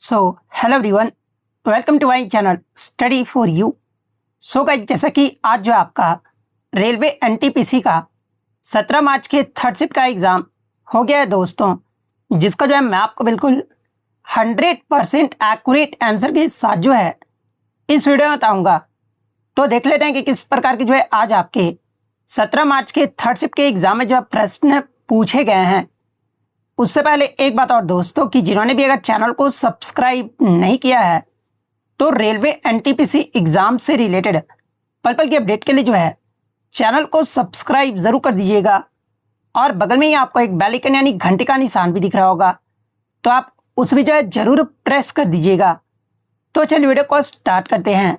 So hello everyone, welcome to my channel study for you. So guys, जैसा कि आज जो आपका रेलवे एनटीपीसी का 17 मार्च के थर्ड शिफ्ट का एग्ज़ाम हो गया है दोस्तों, जिसका जो है मैं आपको बिल्कुल 100% एक्यूरेट आंसर के साथ जो है इस वीडियो में बताऊँगा। तो देख लेते हैं कि किस प्रकार की जो है आज आपके 17 मार्च के थर्ड शिफ्ट के एग्ज़ाम में जो प्रश्न पूछे गए हैं। उससे पहले एक बात और दोस्तों, कि जिन्होंने भी अगर चैनल को सब्सक्राइब नहीं किया है तो रेलवे एनटीपीसी एग्ज़ाम से रिलेटेड पल पल की अपडेट के लिए जो है चैनल को सब्सक्राइब ज़रूर कर दीजिएगा। और बगल में ही आपको एक बेल आइकन यानी घंटे का निशान भी दिख रहा होगा, तो आप उस भी जो है ज़रूर प्रेस कर दीजिएगा। तो चलिए वीडियो को स्टार्ट करते हैं।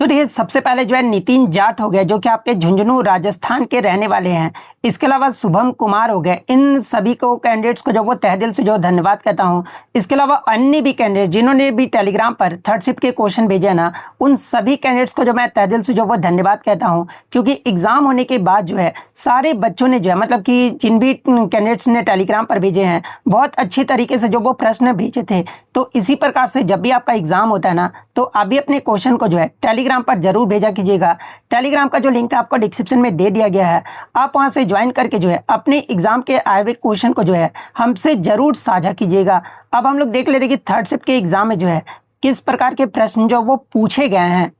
तो देखिए, सबसे पहले जो है नितिन जाट हो गए, जो कि आपके झुंझुनू राजस्थान के रहने वाले हैं। इसके अलावा शुभम कुमार हो गए। इन सभी को कैंडिडेट्स को जो वो तहे दिल से जो धन्यवाद कहता हूं। इसके अलावा अन्य भी कैंडिडेट जिन्होंने भी टेलीग्राम पर थर्ड शिफ्ट के क्वेश्चन भेजे ना, उन सभी कैंडिडेट्स को जो मैं तहे दिल से जो वो धन्यवाद कहता हूँ, क्योंकि एग्जाम होने के बाद जो है सारे बच्चों ने जो है, मतलब कि जिन भी कैंडिडेट्स ने टेलीग्राम पर भेजे हैं, बहुत अच्छी तरीके से जो वो प्रश्न भेजे थे। तो इसी प्रकार से जब भी आपका एग्जाम होता है ना, तो आप भी अपने क्वेश्चन को जो है टेलीग्राम पर जरूर भेजा कीजिएगा। टेलीग्राम का जो लिंक आपको डिस्क्रिप्शन में दे दिया गया है, आप वहां से ज्वाइन करके जो है अपने एग्जाम के आए हुए क्वेश्चन को जो है हमसे जरूर साझा कीजिएगा। अब हम लोग देख लेते हैं कि थर्ड शिफ्ट के एग्जाम में जो है किस प्रकार के प्रश्न जो वो पूछे गए हैं।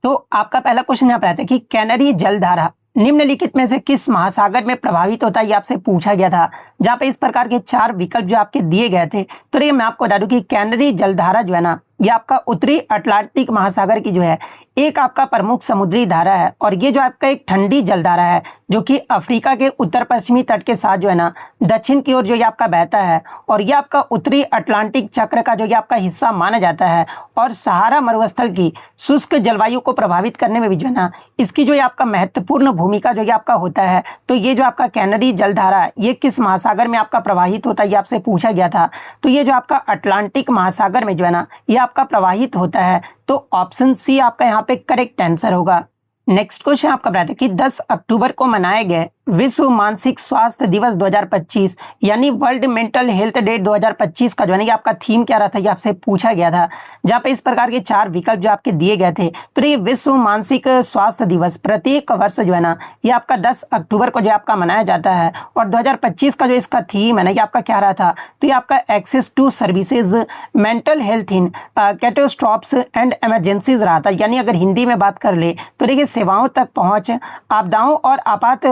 तो आपका पहला क्वेश्चन यहाँ पर आता है कि कैनरी जलधारा निम्नलिखित में से किस महासागर में प्रभावित होता है, ये आपसे पूछा गया था। जहाँ पे इस प्रकार के 4 विकल्प जो आपके दिए गए थे। तो ये मैं आपको बता दूं कि कैनरी जलधारा जो है ना, ये आपका उत्तरी अटलांटिक महासागर की जो है एक आपका प्रमुख समुद्री धारा है। और ये जो आपका एक ठंडी जलधारा है, जो कि अफ्रीका के उत्तर पश्चिमी तट के साथ जो है ना दक्षिण की ओर जो ये आपका बहता है। और ये आपका उत्तरी अटलांटिक चक्र का जो ये आपका हिस्सा माना जाता है। और सहारा मरुस्थल की शुष्क जलवायु को प्रभावित करने में भी जो है ना इसकी जो ये आपका महत्वपूर्ण भूमिका जो ये आपका होता है। तो ये जो आपका कैनरी जलधारा है, ये किस महासागर में आपका प्रवाहित होता है, ये आपसे पूछा गया था। तो ये जो आपका अटलांटिक महासागर में जो है ना ये आपका प्रवाहित होता है। तो ऑप्शन सी आपका यहाँ पे करेक्ट आंसर होगा। नेक्स्ट क्वेश्चन आपका बताते हैं कि 10 अक्टूबर को मनाए गए विश्व मानसिक स्वास्थ्य दिवस 2025 यानी वर्ल्ड मेंटल हेल्थ डे 2025 का जो है ना आपका थीम क्या रहा था, ये आपसे पूछा गया था। जहाँ पे इस प्रकार के 4 विकल्प जो आपके दिए गए थे। तो ये विश्व मानसिक स्वास्थ्य दिवस प्रत्येक वर्ष जो है ना ये आपका 10 अक्टूबर को जो आपका मनाया जाता है। और 2025 का जो इसका थीम है ना, ये आपका क्या रहा था, तो ये आपका access to services mental health in catastrophes and emergencies रहा था। यानी अगर हिंदी में बात कर ले तो देखिए, सेवाओं तक पहुंच, आपदाओं और आपात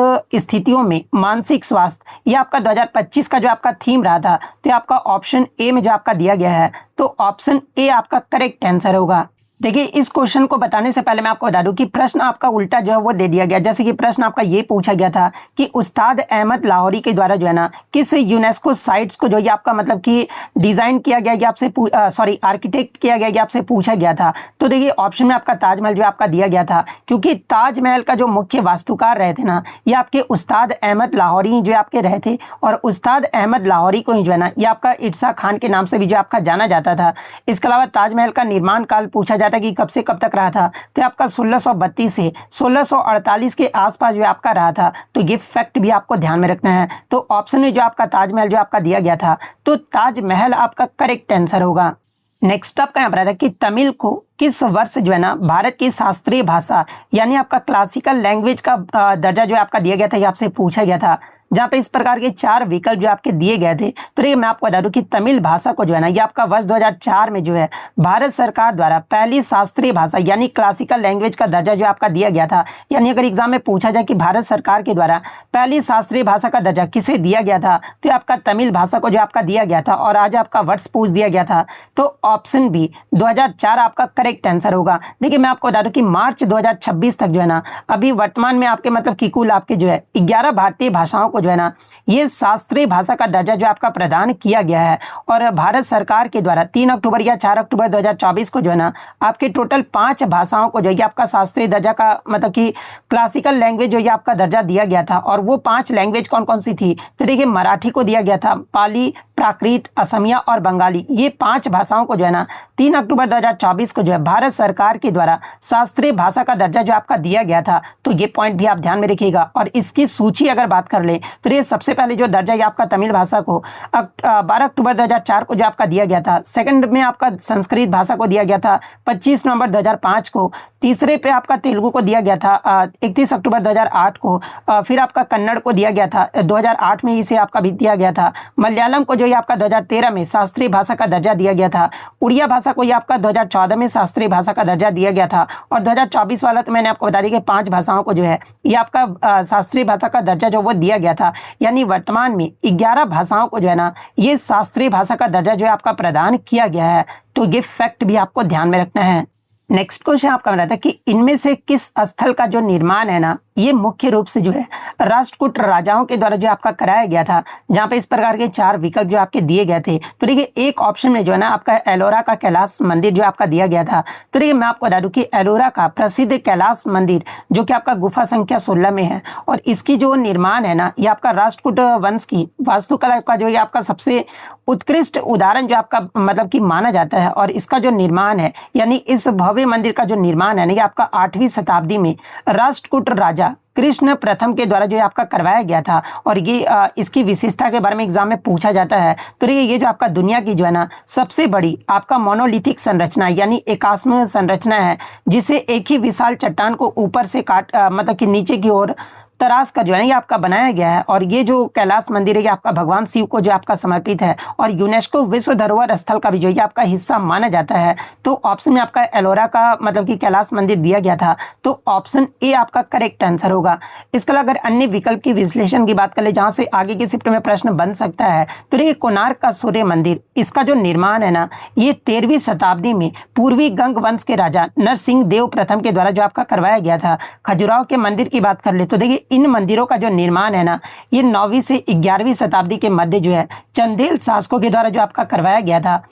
स्थितियों में मानसिक स्वास्थ्य, ये आपका 2025 का जो आपका थीम रहा था। तो आपका ऑप्शन ए में जो आपका दिया गया है, तो ऑप्शन ए आपका करेक्ट आंसर होगा। देखिए, इस क्वेश्चन को बताने से पहले मैं आपको बता दूं कि प्रश्न आपका उल्टा जो है वो दे दिया गया। जैसे कि प्रश्न आपका ये पूछा गया था कि उस्ताद अहमद लाहौरी के द्वारा जो है ना किस यूनेस्को साइट्स को जो ये आपका मतलब कि डिजाइन किया गया, ये आपसे आर्किटेक्ट किया गया, ये आपसे पूछा गया था। तो देखिए, ऑप्शन में आपका ताजमहल जो आपका दिया गया था, क्योंकि ताजमहल का जो मुख्य वास्तुकार रहे थे ना, ये आपके उस्ताद अहमद लाहौरी जो आपके रहे थे। और उस्ताद अहमद लाहौरी को ही जो है ना ये आपका इरसा खान के नाम से भी जो आपका जाना जाता था। इसके अलावा ताजमहल का निर्माण काल पूछा कि कब से कब तक रहा था, तो आपका 1632 से 1648 के आसपास जो आपका रहा था। तो ये फैक्ट भी आपको ध्यान में रखना है। तो ऑप्शन में जो आपका ताजमहल जो आपका दिया गया था, तो ताजमहल आपका करेक्ट आंसर होगा। नेक्स्ट आपका यहाँ पर आता है कि तमिल को किस वर्ष जो है ना भारत की शास्त्रीय भाषा यानी आपका क्लासिकल लैंग्वेज का दर्जा जो आपका दिया गया था, ये आपसे पूछा गया था। जहाँ पे इस प्रकार के 4 विकल्प जो आपके दिए गए थे। तो ये मैं आपको बता दूं कि तमिल भाषा को जो है ना ये आपका वर्ष 2004 में जो है भारत सरकार द्वारा पहली शास्त्रीय भाषा यानी क्लासिकल लैंग्वेज का दर्जा जो आपका दिया गया था। यानी अगर एग्जाम में पूछा जाए कि भारत सरकार के द्वारा पहली शास्त्रीय भाषा का दर्जा किसे दिया गया था, तो आपका तमिल भाषा को जो आपका दिया गया था। और आज आपका वर्ष पूछ दिया गया था, तो ऑप्शन बी 2004 आपका करेक्ट आंसर होगा। देखिए, मैं आपको बता दूं कि मार्च 2026 तक जो है ना अभी वर्तमान में आपके मतलब कि कुल आपके जो है 11 भारतीय भाषाओं जो है ना ये शास्त्रीय भाषा का दर्जा जो आपका प्रदान किया गया है। और भारत सरकार के द्वारा 3 अक्टूबर या 4 अक्टूबर 2024 को जो है ना आपके टोटल 5 भाषाओं को जो है आपका शास्त्रीय दर्जा का मतलब कि क्लासिकल लैंग्वेज जो ये आपका दर्जा दिया गया था। और वो 5 लैंग्वेज कौन कौन सी थी, तो देखिए, मराठी को दिया गया था, पाली, प्राकृत, असमिया और बंगाली। ये 5 भाषाओं को जो है ना 3 अक्टूबर 2024 को जो है भारत सरकार के द्वारा शास्त्रीय भाषा का दर्जा जो आपका दिया गया था। तो ये पॉइंट भी आप ध्यान में रखिएगा। और इसकी सूची अगर बात कर ले तो ये सबसे पहले जो दर्जा ये आपका तमिल भाषा को 12 अक्टूबर 2004 को जो आपका दिया गया था। सेकंड में आपका संस्कृत भाषा को दिया गया था 25 नवंबर 2005 को। तीसरे पे आपका तेलुगु को दिया गया था 31 अक्टूबर 2008 को। फिर आपका कन्नड़ को दिया गया था 2008 में इसे आपका भी दिया गया था। मलयालम को जो ये आपका 2013 में शास्त्रीय भाषा का दर्जा दिया गया था। उड़िया भाषा को ये आपका 2014 में शास्त्रीय भाषा का दर्जा दिया गया था। और 2024 वाला तो मैंने आपको बता दिया कि 5 भाषाओं को जो है ये आपका शास्त्रीय भाषा का दर्जा जो वो दिया गया था। यानी वर्तमान में 11 भाषाओं को जो है ना ये शास्त्रीय भाषा का दर्जा जो है आपका प्रदान किया गया है। तो ये फैक्ट भी आपको ध्यान में रखना है। नेक्स्ट क्वेश्चन आपका बना था कि इनमें से किस स्थल का जो निर्माण है ना ये मुख्य रूप से जो है राष्ट्रकूट राजाओं के द्वारा जो आपका कराया गया था, जहां पे इस प्रकार के 4 विकल्प जो आपके दिए गए थे। तो देखिए एक ऑप्शन में जो है ना आपका एलोरा का कैलाश मंदिर जो आपका दिया गया था। तो देखिए मैं आपको बता दूं कि एलोरा का प्रसिद्ध कैलाश मंदिर जो कि आपका गुफा संख्या 16 में है और इसकी जो निर्माण है ना ये आपका राष्ट्रकूट वंश की वास्तुकला का जो ये आपका सबसे उत्कृष्ट उदाहरण जो आपका मतलब कि माना जाता है। और इसका जो निर्माण है यानी इस भव्य मंदिर का जो निर्माण है ना ये आपका 8वीं शताब्दी में राष्ट्रकूट राजा कृष्ण प्रथम के द्वारा जो है आपका करवाया गया था। और ये इसकी विशेषता के बारे में एग्जाम में पूछा जाता है। तो ये जो आपका दुनिया की जो है ना सबसे बड़ी आपका मोनोलिथिक संरचना यानी एकास्म संरचना है, जिसे एक ही विशाल चट्टान को ऊपर से मतलब कि नीचे की ओर तराश का जो है ये आपका बनाया गया है। और ये जो कैलाश मंदिर है ये आपका भगवान शिव को जो आपका समर्पित है और यूनेस्को विश्व धरोहर स्थल का भी जो ये आपका हिस्सा माना जाता है। तो ऑप्शन में आपका एलोरा का मतलब कि कैलाश मंदिर दिया गया था। तो ऑप्शन ए आपका करेक्ट आंसर होगा। इसके अलावा अगर अन्य विकल्प की विश्लेषण की बात कर ले जहां से आगे की शिफ्ट में प्रश्न बन सकता है, तो ये कोणार्क का सूर्य मंदिर इसका जो निर्माण है ना ये 13वीं शताब्दी में पूर्वी गंग वंश के राजा नरसिंह देव प्रथम के द्वारा जो आपका करवाया गया था। खजुराहो के मंदिर की बात कर ले तो देखिए इन मंदिरों का जो निर्माण है ना ये 9वीं से 11वीं शताब्दी के मध्य जो है चंदेल शासकों के द्वारा जो आपका करवाया गया था।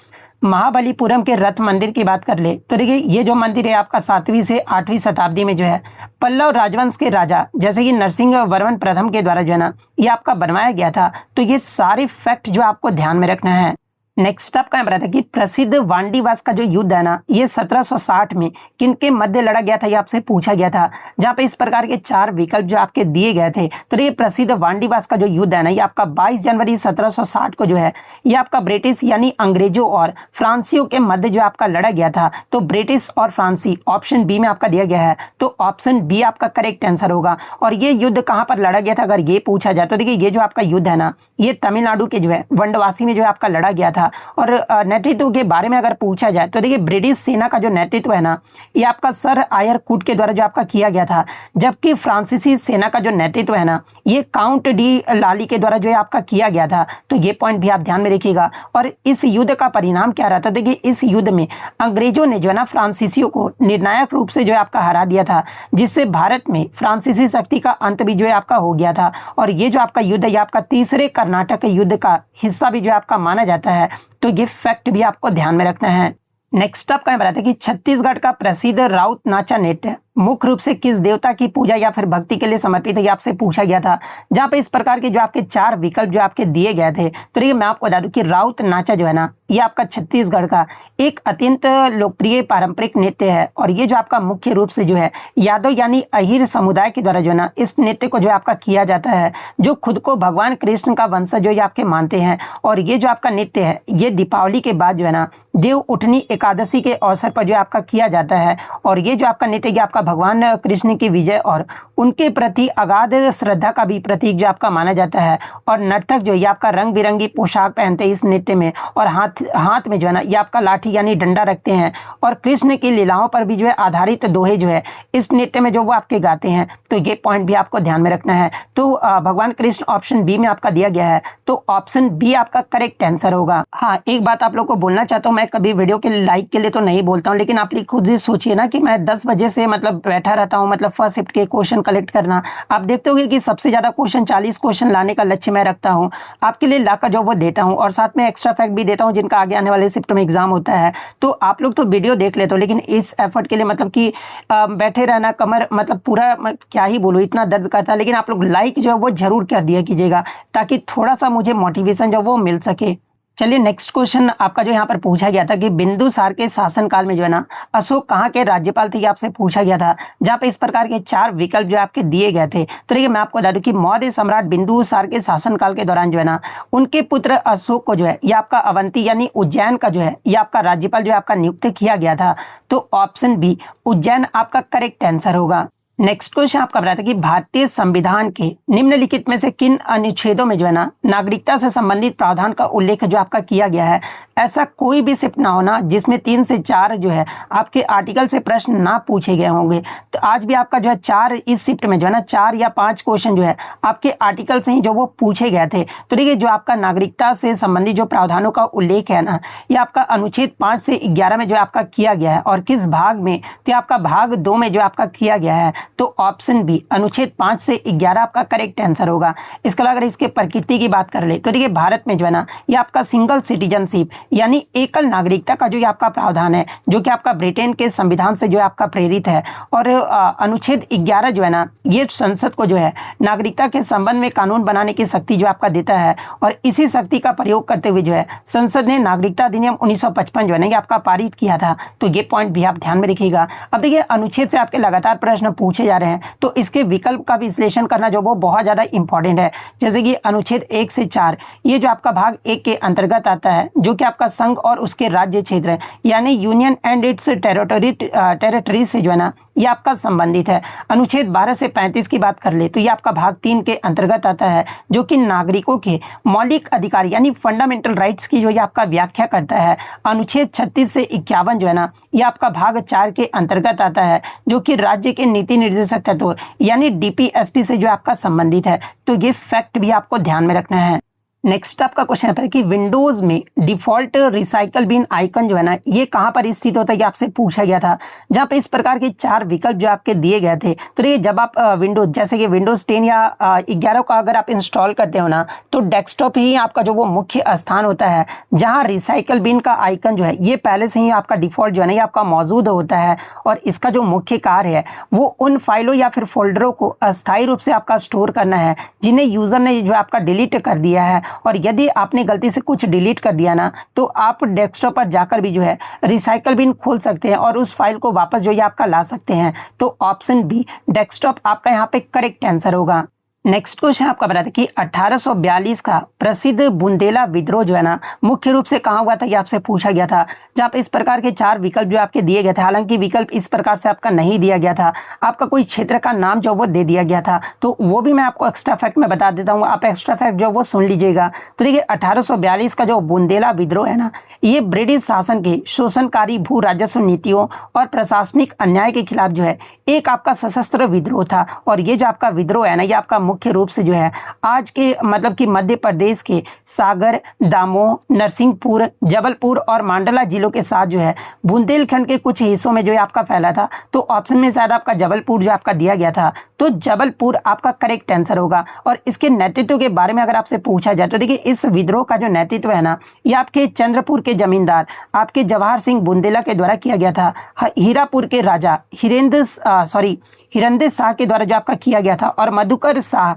महाबलीपुरम के रथ मंदिर की बात कर ले तो देखिए ये जो मंदिर है आपका 7वीं से 8वीं शताब्दी में जो है पल्लव राजवंश के राजा जैसे कि नरसिंह वर्मन प्रथम के द्वारा जो है ना ये आपका बनवाया गया था। तो ये सारे फैक्ट जो आपको ध्यान में रखना है। नेक्स्ट आपका बता था कि प्रसिद्ध वांडीवास का जो युद्ध है ना ये 1760 में किनके मध्य लड़ा गया था ये आपसे पूछा गया था, जहां पे इस प्रकार के 4 विकल्प जो आपके दिए गए थे। तो ये प्रसिद्ध वांडीवास का जो युद्ध है ना ये आपका 22 जनवरी 1760 को जो है ये आपका ब्रिटिश यानी अंग्रेजों और फ्रांसियों के मध्य जो आपका लड़ा गया था। तो ब्रिटिश और फ्रांसी ऑप्शन बी में आपका दिया गया है। तो ऑप्शन बी आपका करेक्ट आंसर होगा। और ये युद्ध कहां पर लड़ा गया था अगर ये पूछा जाए तो देखिए ये जो आपका युद्ध है ना ये तमिलनाडु के जो है वंडवासी में जो आपका लड़ा गया था। और नेतृत्व के बारे में अगर पूछा जाए तो देखिए ब्रिटिश सेना का जो नेतृत्व है ना ये आपका सर आयर कूट के द्वारा जो आपका किया गया था, जबकि फ्रांसीसी सेना का जो नेतृत्व है ना ये काउंट डी लाली के द्वारा जो है आपका किया गया था। तो ये पॉइंट भी आप ध्यान में रखिएगा। और इस युद्ध का परिणाम क्या रहा था, देखिए इस युद्ध में अंग्रेजों ने जो है ना फ्रांसीसियों को निर्णायक रूप से जो है आपका हरा दिया था, जिससे भारत में फ्रांसीसी शक्ति का अंत भी जो है आपका हो गया था। और ये जो आपका युद्ध है ये आपका तीसरे कर्नाटक युद्ध का हिस्सा भी जो आपका माना जाता है। तो ये फैक्ट भी आपको ध्यान में रखना है। नेक्स्ट आपका मैं बताते हैं कि छत्तीसगढ़ का प्रसिद्ध राउत नाचा नृत्य मुख्य रूप से किस देवता की पूजा या फिर भक्ति के लिए समर्पित है ये आपसे पूछा गया था, जहां पे इस प्रकार के जो आपके 4 विकल्प जो आपके दिए गए थे। तो देखिए मैं आपको बता दूं कि राउत नाचा जो है ना ये आपका छत्तीसगढ़ का एक अत्यंत लोकप्रिय पारंपरिक नृत्य है। और ये जो आपका मुख्य रूप से जो है यादव यानी अहिर समुदाय के द्वारा जो है ना इस नृत्य को जो है आपका किया जाता है, जो खुद को भगवान कृष्ण का वंशज जो ये आपके मानते हैं। और ये जो आपका नृत्य है ये दीपावली के बाद जो है ना देव उठनी एकादशी के अवसर पर जो आपका किया जाता है। और ये जो आपका नृत्य आपका भगवान कृष्ण की विजय और उनके प्रति अगाध श्रद्धा का भी प्रतीक जो आपका माना जाता है। और नर्तक जो ये आपका रंग बिरंगी पोशाक पहनते हैं इस नृत्य में, और हाथ में जो है ना ये आपका लाठी यानी डंडा रखते हैं। और कृष्ण की लीलाओं पर भी जो है आधारित दोहे जो है इस नृत्य में जो वो आपके गाते हैं। तो ये पॉइंट भी आपको ध्यान में रखना है। तो भगवान कृष्ण ऑप्शन बी में आपका दिया गया है। तो ऑप्शन बी आपका करेक्ट आंसर होगा। हाँ, एक बात आप लोग को बोलना चाहता हूँ, मैं कभी वीडियो के लाइक के लिए तो नहीं बोलता हूँ, लेकिन आप खुद ही सोचिए ना कि मैं 10 बजे से मतलब बैठा रहता हूँ, मतलब फर्स्ट शिफ्ट के क्वेश्चन कलेक्ट करना। आप देखते होंगे कि सबसे ज्यादा क्वेश्चन 40 क्वेश्चन लाने का लक्ष्य मैं रखता हूँ, आपके लिए लाकर जो वो देता हूँ। और साथ में एक्स्ट्रा फैक्ट भी देता हूँ जिनका आगे आने वाले शिफ्ट में एग्जाम होता है। तो आप लोग तो वीडियो देख लेते हो, लेकिन इस एफर्ट के लिए मतलब कि बैठे रहना कमर मतलब पूरा क्या ही बोलूँ इतना दर्द करता है। लेकिन आप लोग लाइक जो है वो जरूर कर दिया कीजिएगा, ताकि थोड़ा सा मुझे मोटिवेशन जो वो मिल सके। चलिए नेक्स्ट क्वेश्चन आपका जो यहाँ पर पूछा गया था कि बिंदुसार के शासनकाल में जो है ना अशोक कहाँ के राज्यपाल थे, ये आपसे पूछा गया था, जहाँ पे इस प्रकार के 4 विकल्प जो आपके दिए गए थे। तो देखिए मैं आपको बता दूं कि मौर्य सम्राट बिंदुसार के शासनकाल के दौरान जो है ना उनके पुत्र अशोक को जो है ये आपका अवंती यानी उज्जैन का जो है ये आपका राज्यपाल जो है आपका नियुक्त किया गया था। तो ऑप्शन बी उज्जैन आपका करेक्ट आंसर होगा। नेक्स्ट क्वेश्चन आपका बताया था कि भारतीय संविधान के निम्नलिखित में से किन अनुच्छेदों में जो है ना नागरिकता से संबंधित प्रावधान का उल्लेख जो आपका किया गया है। ऐसा कोई भी शिफ्ट ना होना जिसमें 3 से 4 जो है आपके आर्टिकल से प्रश्न ना पूछे गए होंगे। तो आज भी आपका जो है 4 इस शिफ्ट में जो है ना 4 या 5 क्वेश्चन जो है आपके आर्टिकल से ही जो वो पूछे गए थे। तो देखिए जो आपका नागरिकता से संबंधित जो प्रावधानों का उल्लेख है ना ये आपका अनुच्छेद 5 से 11 में जो आपका किया गया है और किस भाग में, तो आपका भाग 2 में जो आपका किया गया है। तो ऑप्शन बी अनुच्छेद 5 से 11 आपका करेक्ट आंसर होगा। इसके अलावा अगर इसके प्रकृति की बात कर ले तो देखिए भारत में जो है ना ये आपका सिंगल सिटीजनशिप यानी एकल नागरिकता का जो ये आपका प्रावधान है जो कि आपका ब्रिटेन के संविधान से जो है आपका प्रेरित है। और अनुच्छेद 11 जो है ना ये संसद को जो है नागरिकता के संबंध में कानून बनाने की शक्ति जो आपका देता है और इसी शक्ति का प्रयोग करते हुए जो है संसद ने नागरिकता अधिनियम 1955 जो है ना ये आपका पारित किया था। तो ये पॉइंट भी आप ध्यान में रखिएगा। अब देखिए अनुच्छेद से आपके लगातार प्रश्न पूछे जा रहे हैं तो इसके विकल्प का विश्लेषण करना जो वो बहुत ज्यादा इंपॉर्टेंट है। जैसे कि अनुच्छेद 1 से 4 ये जो आपका भाग 1 के अंतर्गत आता है जो कि आपका संघ और उसके राज्य क्षेत्र है यानी यूनियन एंड इट्स टेरिटरी से जो है ना ये आपका संबंधित है। अनुच्छेद 12 से 35 की बात कर ले तो ये आपका भाग 3 के अंतर्गत आता है जो कि नागरिकों के मौलिक अधिकार यानी फंडामेंटल राइट्स की जो ये आपका व्याख्या करता है। अनुच्छेद 36 से 51 जो है ना ये आपका भाग 4 के अंतर्गत आता है जो कि राज्य के नीति निर्देशक तत्व यानी डीपीएसपी से जो आपका संबंधित है। तो ये फैक्ट भी आपको ध्यान में रखना है। नेक्स्ट आपका क्वेश्चन है कि विंडोज में डिफॉल्ट रिसाइकल बिन आइकन जो है ना ये कहां पर स्थित होता है, ये आपसे पूछा गया था, जहां पे इस प्रकार के 4 विकल्प जो आपके दिए गए थे। तो देखिए जब आप विंडोज जैसे कि विंडोज 10 या 11 का अगर आप इंस्टॉल करते हो ना तो डेस्कटॉप ही आपका जो वो मुख्य स्थान होता है जहां रिसाइकल बिन का आइकन जो है ये पहले से ही आपका डिफॉल्ट जो है ना ये आपका मौजूद होता है। और इसका जो मुख्य कार्य है वो उन फाइलों या फिर फोल्डरों को अस्थायी रूप से आपका स्टोर करना है जिन्हें यूजर ने जो आपका डिलीट कर दिया है। और यदि आपने गलती से कुछ डिलीट कर दिया ना तो आप डेस्कटॉप पर जाकर भी जो है रिसाइकल बिन खोल सकते हैं और उस फाइल को वापस जो है आपका ला सकते हैं। तो ऑप्शन बी डेस्कटॉप आपका यहाँ पे करेक्ट आंसर होगा। नेक्स्ट क्वेश्चन आपका बता दें कि 1842 का प्रसिद्ध बुंदेला विद्रोह जो है ना मुख्य रूप से कहाँ हुआ था, ये आपसे पूछा गया था, जहाँ पे इस प्रकार के 4 विकल्प जो आपके दिए गए थे। हालांकि विकल्प इस प्रकार से आपका नहीं दिया गया था, आपका कोई क्षेत्र का नाम जो वो दे दिया गया था। तो वो भी मैं आपको एक्स्ट्रा फैक्ट में बता देता हूँ, आप एक्स्ट्रा फैक्ट जो वो सुन लीजिएगा। तो देखिए 1842 का जो बुंदेला विद्रोह है ना ये ब्रिटिश शासन के शोषणकारी भू राजस्व नीतियों और प्रशासनिक अन्याय के खिलाफ जो है एक आपका सशस्त्र विद्रोह था। और ये जो आपका विद्रोह है ना ये आपका मुख्य रूप से जो है आज के मतलब कि मध्य प्रदेश के सागर, दामोह, नरसिंहपुर, जबलपुर और मंडला जिलों के साथ जो है बुंदेलखंड के कुछ हिस्सों में जो है आपका फैला था। तो ऑप्शन में शायद आपका जबलपुर जो आपका दिया गया था, तो जबलपुर आपका करेक्ट आंसर होगा। और इसके नेतृत्व के बारे में अगर आपसे पूछा जाए तो देखिए इस विद्रोह का जो नेतृत्व है ना ये आपके चंद्रपुर के जमींदार आपके जवाहर सिंह बुंदेला के द्वारा किया गया था। हीरापुर के राजा हिरंदे शाह के द्वारा जो आपका किया गया था और मधुकर शाह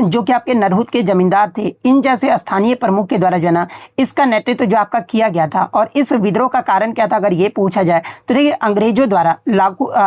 जो कि आपके नरहुत के जमींदार थे, इन जैसे स्थानीय प्रमुख के द्वारा जो है ना इसका नेतृत्व जो आपका किया गया था। और इस विद्रोह का कारण क्या था अगर ये पूछा जाए तो देखिए अंग्रेजों द्वारा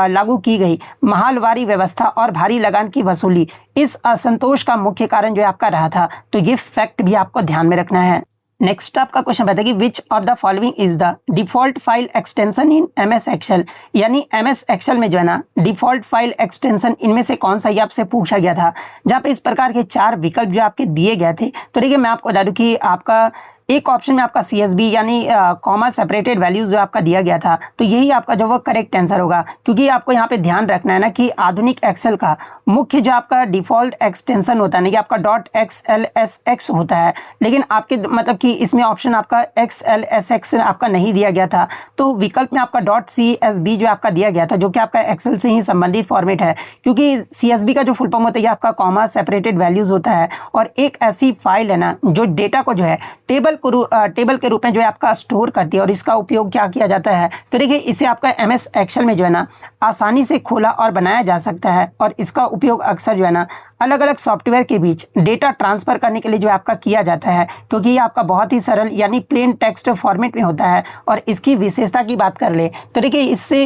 लागू की गई महालवारी व्यवस्था और भारी लगान की वसूली इस असंतोष का मुख्य कारण जो है आपका रहा था। तो ये फैक्ट भी आपको ध्यान में रखना है। नेक्स्ट आपका क्वेश्चन बताया कि which of the following is the default file extension in MS Excel, यानी एमएस एक्सेल में जो है ना डिफॉल्ट फाइल एक्सटेंशन इनमें से कौन सा ये आपसे पूछा गया था, जहाँ पे इस प्रकार के 4 विकल्प जो आपके दिए गए थे। तो देखिए मैं आपको बता दूं कि आपका एक ऑप्शन में आपका CSV यानी कॉमा सेपरेटेड वैल्यूज जो आपका दिया गया था, तो यही आपका जो वो करेक्ट आंसर होगा। क्योंकि आपको यहाँ पे ध्यान रखना है ना कि आधुनिक एक्सेल का मुख्य जो आपका डिफॉल्ट एक्सटेंशन होता है ना ये आपका .xlsx होता है, लेकिन आपके मतलब कि इसमें ऑप्शन आपका XLSX आपका नहीं दिया गया था। तो विकल्प में आपका .CSV जो आपका दिया गया था जो कि आपका एक्सेल से ही संबंधित फॉर्मेट है, क्योंकि CSV का जो फुल फॉर्म होता है आपका कॉमा सेपरेटेड वैल्यूज होता है और एक ऐसी फाइल है ना जो डेटा को जो है टेबल के रूप में जो है आपका स्टोर करती है। और इसका उपयोग क्या किया जाता है तो देखिए इसे आपका MS एक्सेल में जो है ना आसानी से खोला और बनाया जा सकता है और इसका उपयोग अक्सर जो है ना अलग अलग सॉफ्टवेयर के बीच डेटा ट्रांसफर करने के लिए जो आपका किया जाता है, क्योंकि ये आपका बहुत ही सरल यानी प्लेन टेक्स्ट फॉर्मेट में होता है। और इसकी विशेषता की बात कर ले तो देखिए इससे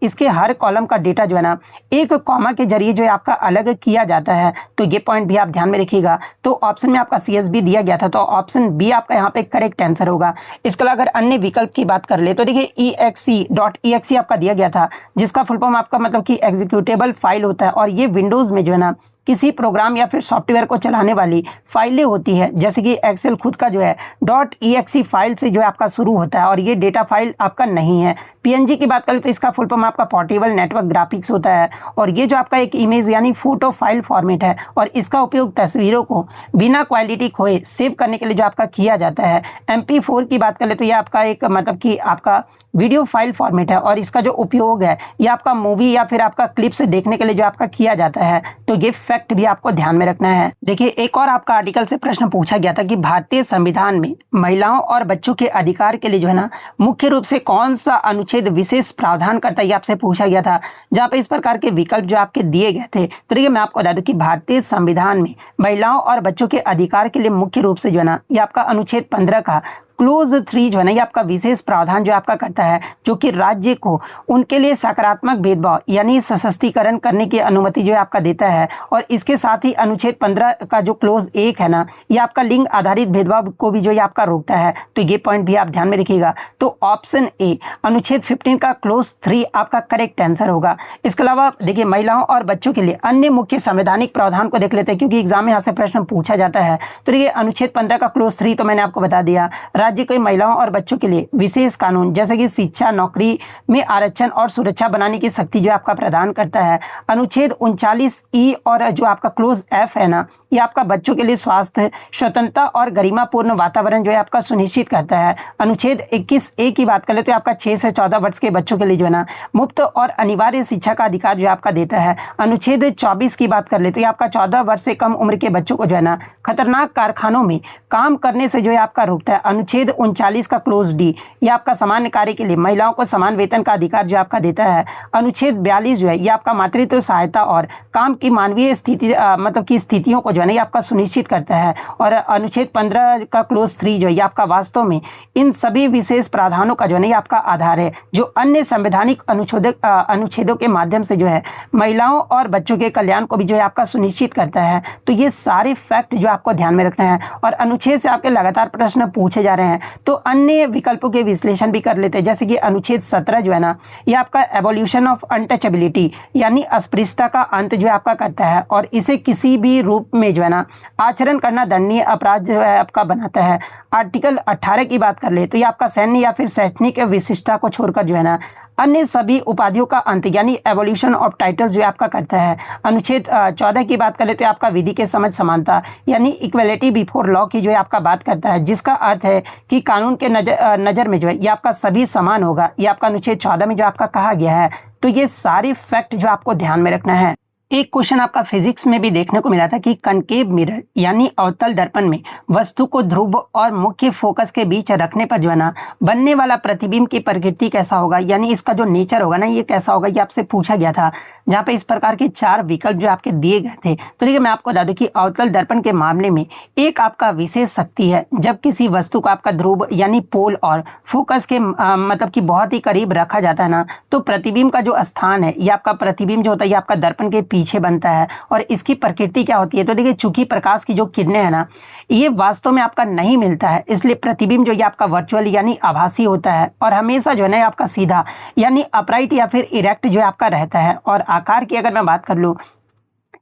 इसके हर कॉलम का डेटा जो है ना एक कॉमा के जरिए जो है आपका अलग किया जाता है। तो ये पॉइंट भी आप ध्यान में रखिएगा। तो ऑप्शन में आपका CSV दिया गया था, तो ऑप्शन बी आपका यहाँ पे करेक्ट आंसर होगा। इसके अलावा अगर अन्य विकल्प की बात कर ले तो देखिए exe.exe आपका दिया गया था, जिसका फुल फॉर्म आपका मतलब कि एग्जीक्यूटेबल फाइल होता है। और ये विंडोज में जो है ना किसी प्रोग्राम या फिर सॉफ्टवेयर को चलाने वाली फाइलें होती है, जैसे कि एक्सेल खुद का जो है .exe फाइल से जो है आपका शुरू होता है और ये डेटा फाइल आपका नहीं है। PNG की बात करें तो इसका फुल फॉर्म आपका पोर्टेबल नेटवर्क ग्राफिक्स होता है। और ये जो आपका एक इमेज यानी फोटो फाइल फॉर्मेट है और इसका उपयोग तस्वीरों को बिना क्वालिटी खोए सेव करने के लिए जो आपका किया जाता है। MP4 की बात करें तो ये आपका एक मतलब कि आपका वीडियो फाइल फॉर्मेट है और इसका जो उपयोग है ये आपका मूवी या फिर आपका क्लिप्स देखने के लिए जो आपका किया जाता है। तो ये फैक्ट भी आपको ध्यान में रखना है। देखिए एक और आपका आर्टिकल से प्रश्न पूछा गया था कि भारतीय संविधान में महिलाओं और बच्चों के अधिकार के लिए जो है ना मुख्य रूप से कौन सा अनुच्छेद विशेष प्रावधान करता है, ये आपसे पूछा गया था। जहाँ पे इस प्रकार के विकल्प जो आपके दिए गए थे, तो देखिए मैं आपको बता दूं कि भारतीय संविधान में महिलाओं और बच्चों के अधिकार के लिए मुख्य रूप से जो है ना ये आपका अनुच्छेद 15 का क्लोज 3 जो है ना ये आपका विशेष प्रावधान जो आपका करता है, जो कि राज्य को उनके लिए सकारात्मक भेदभाव यानी सशक्तिकरण करने की अनुमति जो है आपका देता है। और इसके साथ ही अनुच्छेद 15 का जो क्लोज 1 है ना ये आपका लिंग आधारित भेदभाव को भी जो ये आपका रोकता है। तो ये पॉइंट भी आप ध्यान में रखिएगा। तो ऑप्शन ए अनुच्छेद 15 का क्लोज 3 आपका करेक्ट आंसर होगा। इसके अलावा देखिए महिलाओं और बच्चों के लिए अन्य मुख्य संवैधानिक प्रावधान को देख लेते हैं, क्योंकि एग्जाम में यहाँ से प्रश्न पूछा जाता है। तो देखिए अनुच्छेद 15 का क्लोज 3 तो मैंने आपको बता दिया, राज्य को महिलाओं और बच्चों के लिए विशेष कानून जैसे कि शिक्षा, नौकरी में आरक्षण और सुरक्षा बनाने की शक्ति जो आपका प्रदान करता है। अनुच्छेद 39E और जो आपका क्लोज F है ना ये आपका बच्चों के लिए स्वास्थ्य, स्वतंत्रता और गरिमापूर्ण वातावरण जो है आपका सुनिश्चित करता है। अनुच्छेद 21A की बात कर ले तो आपका 6 से 14 वर्ष के बच्चों के लिए जो है ना मुफ्त और अनिवार्य शिक्षा का अधिकार जो आपका देता है। अनुच्छेद 24 की बात कर ले तो ये आपका 14 वर्ष से कम उम्र के बच्चों को जो है ना खतरनाक कारखानों में काम करने से जो है आपका रोकता है। अनुच्छेद 39 का क्लोज D ये आपका सामान्य कार्य के लिए महिलाओं को समान वेतन का अधिकार जो आपका देता है। अनुच्छेद 42 जो है ये आपका मातृत्व सहायता और काम की मानवीय स्थिति मतलब की स्थितियों को जो है ना ये आपका सुनिश्चित करता है। और अनुच्छेद 15 का क्लोज 3 जो है ये आपका वास्तव में इन सभी विशेष प्रावधानों का जो है ना ये आपका आधार है, जो अन्य संवैधानिक अनुच्छेदों के माध्यम से जो है महिलाओं और बच्चों के कल्याण को भी जो है आपका सुनिश्चित करता है। तो ये सारे फैक्ट जो आपको ध्यान में रखना है। और अनुच्छेद से आपके लगातार प्रश्न पूछे जा रहे हैं, तो अन्य विकल्पों के विश्लेषण भी कर लेते हैं। जैसे कि अनुच्छेद 17 जो है ना ये आपका एबोल्यूशन ऑफ अनटचेबिलिटी यानी अस्पृश्यता का अंत जो है आपका करता है और इसे किसी भी रूप में जो है ना आचरण करना दंडनीय अपराध जो है आपका बनाता है। आर्टिकल 18 की बात कर ले तो ये आपका सैन्य या फिर शैक्षणिक विशिष्टता को छोड़कर जो है ना अन्य सभी उपाधियों का अंत यानी एवोल्यूशन ऑफ टाइटल्स जो आपका करता है। अनुच्छेद 14 की बात कर लेते हैं आपका विधि के समझ समानता यानी इक्वलिटी बिफोर लॉ की जो है आपका बात करता है, जिसका अर्थ है कि कानून के नज़र में जो है ये आपका सभी समान होगा। ये आपका अनुच्छेद 14 में जो आपका कहा गया है। तो ये सारे फैक्ट जो आपको ध्यान में रखना है। एक क्वेश्चन आपका फिजिक्स में भी देखने को मिला था कि कनकेव मिरर यानी अवतल दर्पण में वस्तु को ध्रुव और मुख्य फोकस के बीच रखने पर जो है ना बनने वाला प्रतिबिंब की प्रकृति कैसा होगा, यानी इसका जो नेचर होगा ना ये कैसा होगा, ये आपसे पूछा गया था। जहाँ पे इस प्रकार के 4 विकल्प जो आपके दिए गए थे। तो देखिए मैं आपको बता दूं कि अवतल दर्पण के मामले में एक आपका विशेष शक्ति है, जब किसी वस्तु को आपका ध्रुव यानी पोल और फोकस के मतलब कि बहुत ही करीब रखा जाता है ना, तो प्रतिबिंब का जो स्थान है ये आपका प्रतिबिंब जो होता है ये आपका दर्पण के पीछे बनता है। और इसकी प्रकृति क्या होती है, तो देखिए चूंकि प्रकाश की जो किरणें है ना ये वास्तव में आपका नहीं मिलता है, इसलिए प्रतिबिंब जो ये आपका वर्चुअल यानी आभासी होता है और हमेशा जो है ना आपका सीधा यानी अपराइट या फिर इरेक्ट जो आपका रहता है। और आकार की अगर मैं बात कर लूँ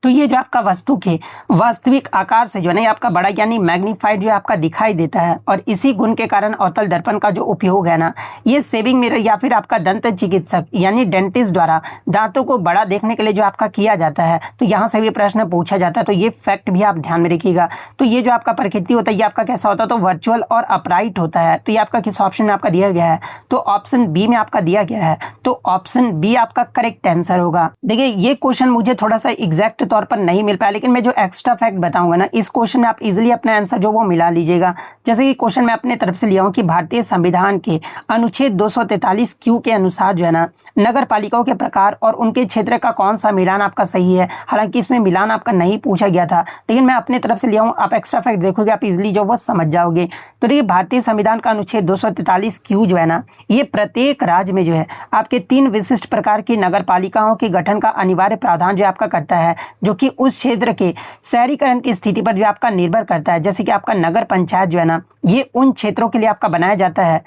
तो ये जो आपका वस्तु के वास्तविक आकार से जो है ना आपका बड़ा यानी मैग्नीफाइड जो आपका दिखाई देता है। और इसी गुण के कारण अवतल दर्पण का जो उपयोग है ना ये सेविंग मिरर या फिर आपका दंत चिकित्सक यानी डेंटिस्ट द्वारा दांतों को बड़ा देखने के लिए जो आपका किया जाता है। तो यहाँ से भी प्रश्न पूछा जाता है, तो ये फैक्ट भी आप ध्यान में रखिएगा। तो ये जो आपका प्रकृति होता है ये आपका कैसा होता है, तो वर्चुअल और अपराइट होता है। तो ये आपका किस ऑप्शन में आपका दिया गया है, तो ऑप्शन बी में आपका दिया गया है। तो ऑप्शन बी आपका करेक्ट आंसर होगा। देखिए ये क्वेश्चन मुझे थोड़ा सा एग्जैक्ट तौर पर नहीं मिल पाया, लेकिन मैं जो एक्स्ट्रा फैक्ट बताऊंगा ना, इस क्वेश्चन में आप इजीली अपना आंसर जो वो मिला लीजिएगा। जैसे कि क्वेश्चन मैं अपने तरफ से लिया हूँ कि भारतीय संविधान के अनुच्छेद 243 क्यू के अनुसार जो है ना, नगर पालिकाओं के प्रकार और उनके क्षेत्र का कौन सा मिलान आपका सही है। हालांकि इसमें मिलान आपका नहीं पूछा गया था, लेकिन मैं अपने तरफ से लिया हूँ। आप एक्स्ट्रा फैक्ट देखोगे आप इजिली जो वो समझ जाओगे। तो देखिए, भारतीय संविधान का अनुच्छेद 243 क्यू जो है ना, ये प्रत्येक राज्य में जो है आपके 3 विशिष्ट प्रकार की नगर पालिकाओं के गठन का अनिवार्य प्रावधान जो आपका करता है, जो कि उस क्षेत्र के शहरीकरण की स्थिति पर जो आपका निर्भर करता है। जैसे कि आपका नगर पंचायत जो है ना, ये उन क्षेत्रों के लिए आपका बनाया जाता है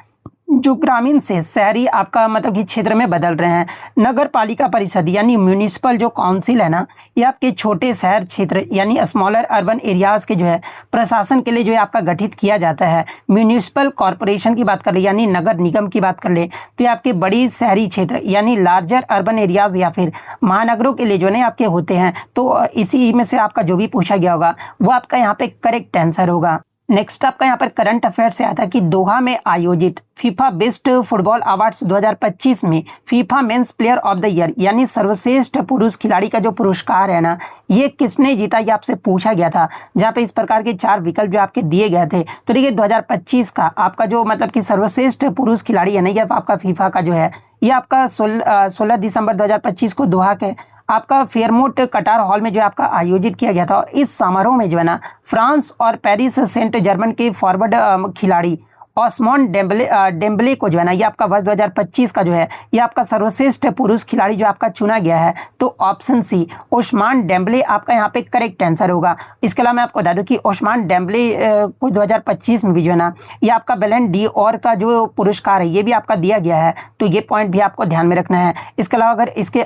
जो ग्रामीण से शहरी आपका मतलब कि क्षेत्र में बदल रहे हैं। नगर पालिका परिषद यानी म्यूनिसिपल जो काउंसिल है ना, ये आपके छोटे शहर क्षेत्र यानी स्मॉलर अर्बन एरियाज के जो है प्रशासन के लिए जो है आपका गठित किया जाता है। म्यूनिसिपल कॉरपोरेशन की बात कर ले यानी नगर निगम की बात कर ले तो ये आपके बड़ी शहरी क्षेत्र यानी लार्जर अर्बन एरियाज या फिर महानगरों के लिए जो है आपके होते हैं। तो इसी में से आपका जो भी पूछा गया होगा वो आपका यहाँ पे करेक्ट आंसर होगा। नेक्स्ट आपका यहाँ पर करंट अफेयर से आता है कि दोहा में आयोजित फीफा बेस्ट फुटबॉल अवार्ड्स 2025 में FIFA men's player of the year यानी सर्वश्रेष्ठ पुरुष खिलाड़ी का जो पुरस्कार है ना, ये किसने जीता, ये आपसे पूछा गया था। जहाँ पे इस प्रकार के 4 विकल्प जो आपके दिए गए थे। तो देखिए, 2025 का आपका जो मतलब कि सर्वश्रेष्ठ पुरुष खिलाड़ी है ना, ये आपका फीफा का जो है ये आपका 16 दिसंबर 2025 को दोहा के आपका फेयरमोंट कटार हॉल में जो आपका आयोजित किया गया था। और इस समारोह में जो है ना, फ्रांस और पेरिस सेंट जर्मन के फॉरवर्ड खिलाड़ी ओस्मान डेम्बले को जो है ना, ये आपका वर्ष 2025 का जो है ये आपका सर्वश्रेष्ठ पुरुष खिलाड़ी जो आपका चुना गया है। तो ऑप्शन सी ओस्मान डेम्बले आपका यहाँ पे करेक्ट आंसर होगा। इसके अलावा मैं आपको बता दूं कि ओस्मान डेम्बले को 2025 में भी जो है ना, ये आपका बैलन डी और का जो पुरस्कार है ये भी आपका दिया गया है। तो ये पॉइंट भी आपको ध्यान में रखना है। इसके अलावा अगर इसके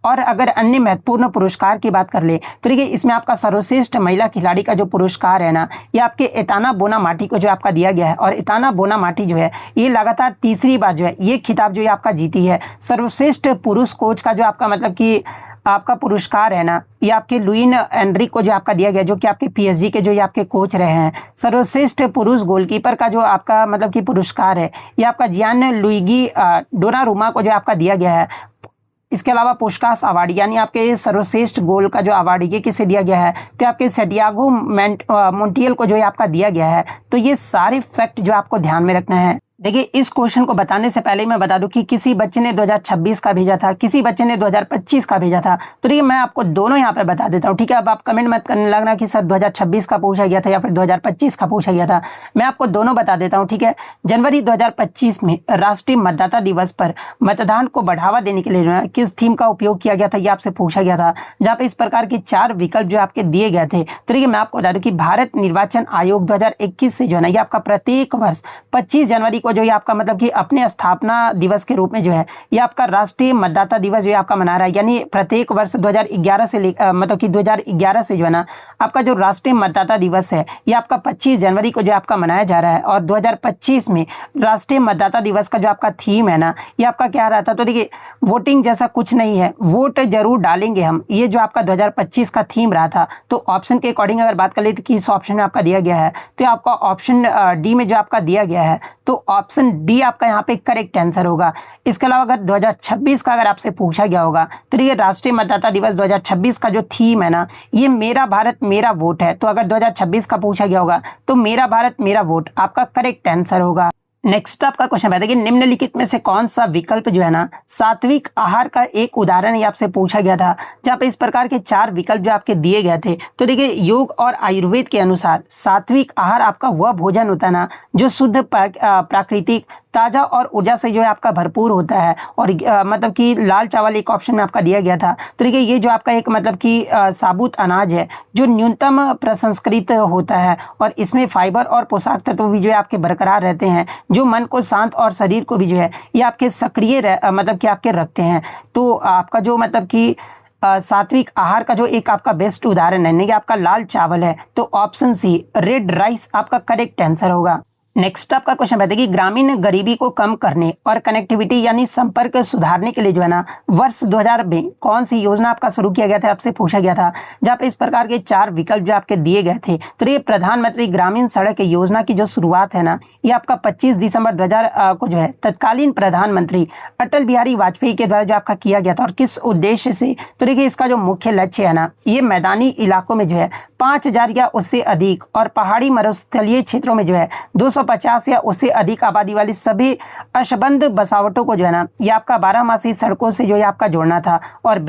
और अगर अन्य महत्वपूर्ण पुरस्कार की बात कर ले तो देखिए, इसमें आपका सर्वश्रेष्ठ महिला खिलाड़ी का जो पुरस्कार है ना, ये आपके एताना बोनामाटी को जो आपका दिया गया है। और एताना बोनामाटी जो है ये लगातार तीसरी बार जो है ये खिताब जो है आपका जीती है। सर्वश्रेष्ठ पुरुष कोच का जो आपका मतलब कि आपका पुरस्कार है ना, ये आपके लुइन एनरिक को जो आपका दिया गया, जो कि आपके PSG के जो ये आपके कोच रहे हैं। सर्वश्रेष्ठ पुरुष गोलकीपर का जो आपका मतलब कि पुरस्कार है ये आपका जियान लुइगी डोनारुमा को जो आपका दिया गया है। इसके अलावा पुस्कास अवार्ड यानी आपके सर्वश्रेष्ठ गोल का जो अवार्ड ये किसे दिया गया है, तो आपके सैंटियागो मोंटियल को जो है आपका दिया गया है। तो ये सारे फैक्ट जो आपको ध्यान में रखना है। देखिए, इस क्वेश्चन को बताने से पहले मैं बता दूं कि किसी बच्चे ने 2026 का भेजा था, किसी बच्चे ने 2025 का भेजा था। तो देखिए, मैं आपको दोनों यहाँ पे बता देता हूँ, ठीक है। अब आप कमेंट मत करने लगना कि सर 2026 का पूछा गया था या फिर 2025 का पूछा गया था। मैं आपको दोनों बता देता हूँ, ठीक है। जनवरी 2025 में राष्ट्रीय मतदाता दिवस पर मतदान को बढ़ावा देने के लिए किस थीम का उपयोग किया गया था, ये आपसे पूछा गया था। जहाँ पे इस प्रकार के 4 विकल्प जो आपके दिए गए थे। तो देखिए, मैं आपको बता दूं कि भारत निर्वाचन आयोग 2021 से जो है ना, ये आपका प्रत्येक वर्ष 25 जनवरी को जो ये आपका मतलब कि अपने स्थापना दिवस के रूप में जो है ये आपका राष्ट्रीय मतदाता दिवस जो है आपका मना रहा है। यानी प्रत्येक वर्ष 2011 से मतलब कि 2011 से जो है ना आपका जो राष्ट्रीय मतदाता दिवस है ये आपका 25 जनवरी को जो आपका मनाया जा रहा है। और 2025 में राष्ट्रीय मतदाता दिवस का जो आपका थीम है ना, ये आपका क्या रहा था। तो देखिए, वोटिंग जैसा कुछ नहीं है, वोट जरूर डालेंगे हम, ये जो आपका 2025 का थीम रहा था। तो ऑप्शन के अकॉर्डिंग अगर बात कर ले तो किस ऑप्शन में आपका दिया गया है, तो आपका ऑप्शन डी में जो आपका दिया गया है। तो ऑप्शन डी आपका यहाँ पे करेक्ट आंसर होगा। इसके अलावा अगर 2026 का अगर आपसे पूछा गया होगा तो ये राष्ट्रीय मतदाता दिवस 2026 का जो थीम है ना, ये मेरा भारत मेरा वोट है। तो अगर 2026 का पूछा गया होगा तो मेरा भारत मेरा वोट आपका करेक्ट आंसर होगा। नेक्स्ट आपका क्वेश्चन है कि निम्नलिखित में से कौन सा विकल्प जो है ना सात्विक आहार का एक उदाहरण ये आपसे पूछा गया था। जहाँ पे इस प्रकार के 4 विकल्प जो आपके दिए गए थे। तो देखिए, योग और आयुर्वेद के अनुसार सात्विक आहार आपका वह भोजन होता है ना जो शुद्ध प्राकृतिक ताजा और ऊर्जा से जो है आपका भरपूर होता है। और मतलब कि लाल चावल एक ऑप्शन में आपका दिया गया था। तो देखिए, ये जो आपका एक मतलब कि साबुत अनाज है जो न्यूनतम प्रसंस्कृत होता है और इसमें फाइबर और पोषक तत्व भी जो है आपके बरकरार रहते हैं, जो मन को शांत और शरीर को भी जो है ये आपके सक्रिय मतलब कि आपके रखते हैं। तो आपका जो मतलब कि सात्विक आहार का जो एक आपका बेस्ट उदाहरण है नहीं, आपका लाल चावल है। तो ऑप्शन सी रेड राइस आपका करेक्ट आंसर होगा। नेक्स्ट आपका क्वेश्चन बताइए कि ग्रामीण गरीबी को कम करने और कनेक्टिविटी यानी संपर्क सुधारने के लिए जो है ना वर्ष 2000 में कौन सी योजना आपका शुरू किया गया था, आपसे पूछा गया था। जहाँ पे इस प्रकार के 4 विकल्प जो आपके दिए गए थे। तो ये प्रधानमंत्री ग्रामीण सड़क योजना की जो शुरुआत है ना, ये आपका 25 दिसंबर 2000 को जो है तत्कालीन प्रधानमंत्री अटल बिहारी वाजपेयी के द्वारा जो आपका किया गया था। और किस उद्देश्य से, तो देखिए इसका जो मुख्य लक्ष्य है ना, ये मैदानी इलाकों में जो है 5000 या उससे अधिक और पहाड़ी मरुस्थलीय क्षेत्रों में जो है 250 या उससे अधिक आबादी वाली सभी अशबंद बसावटों को जो है ना, ये आपका 12 सड़कों से जो है आपका जोड़ना था। और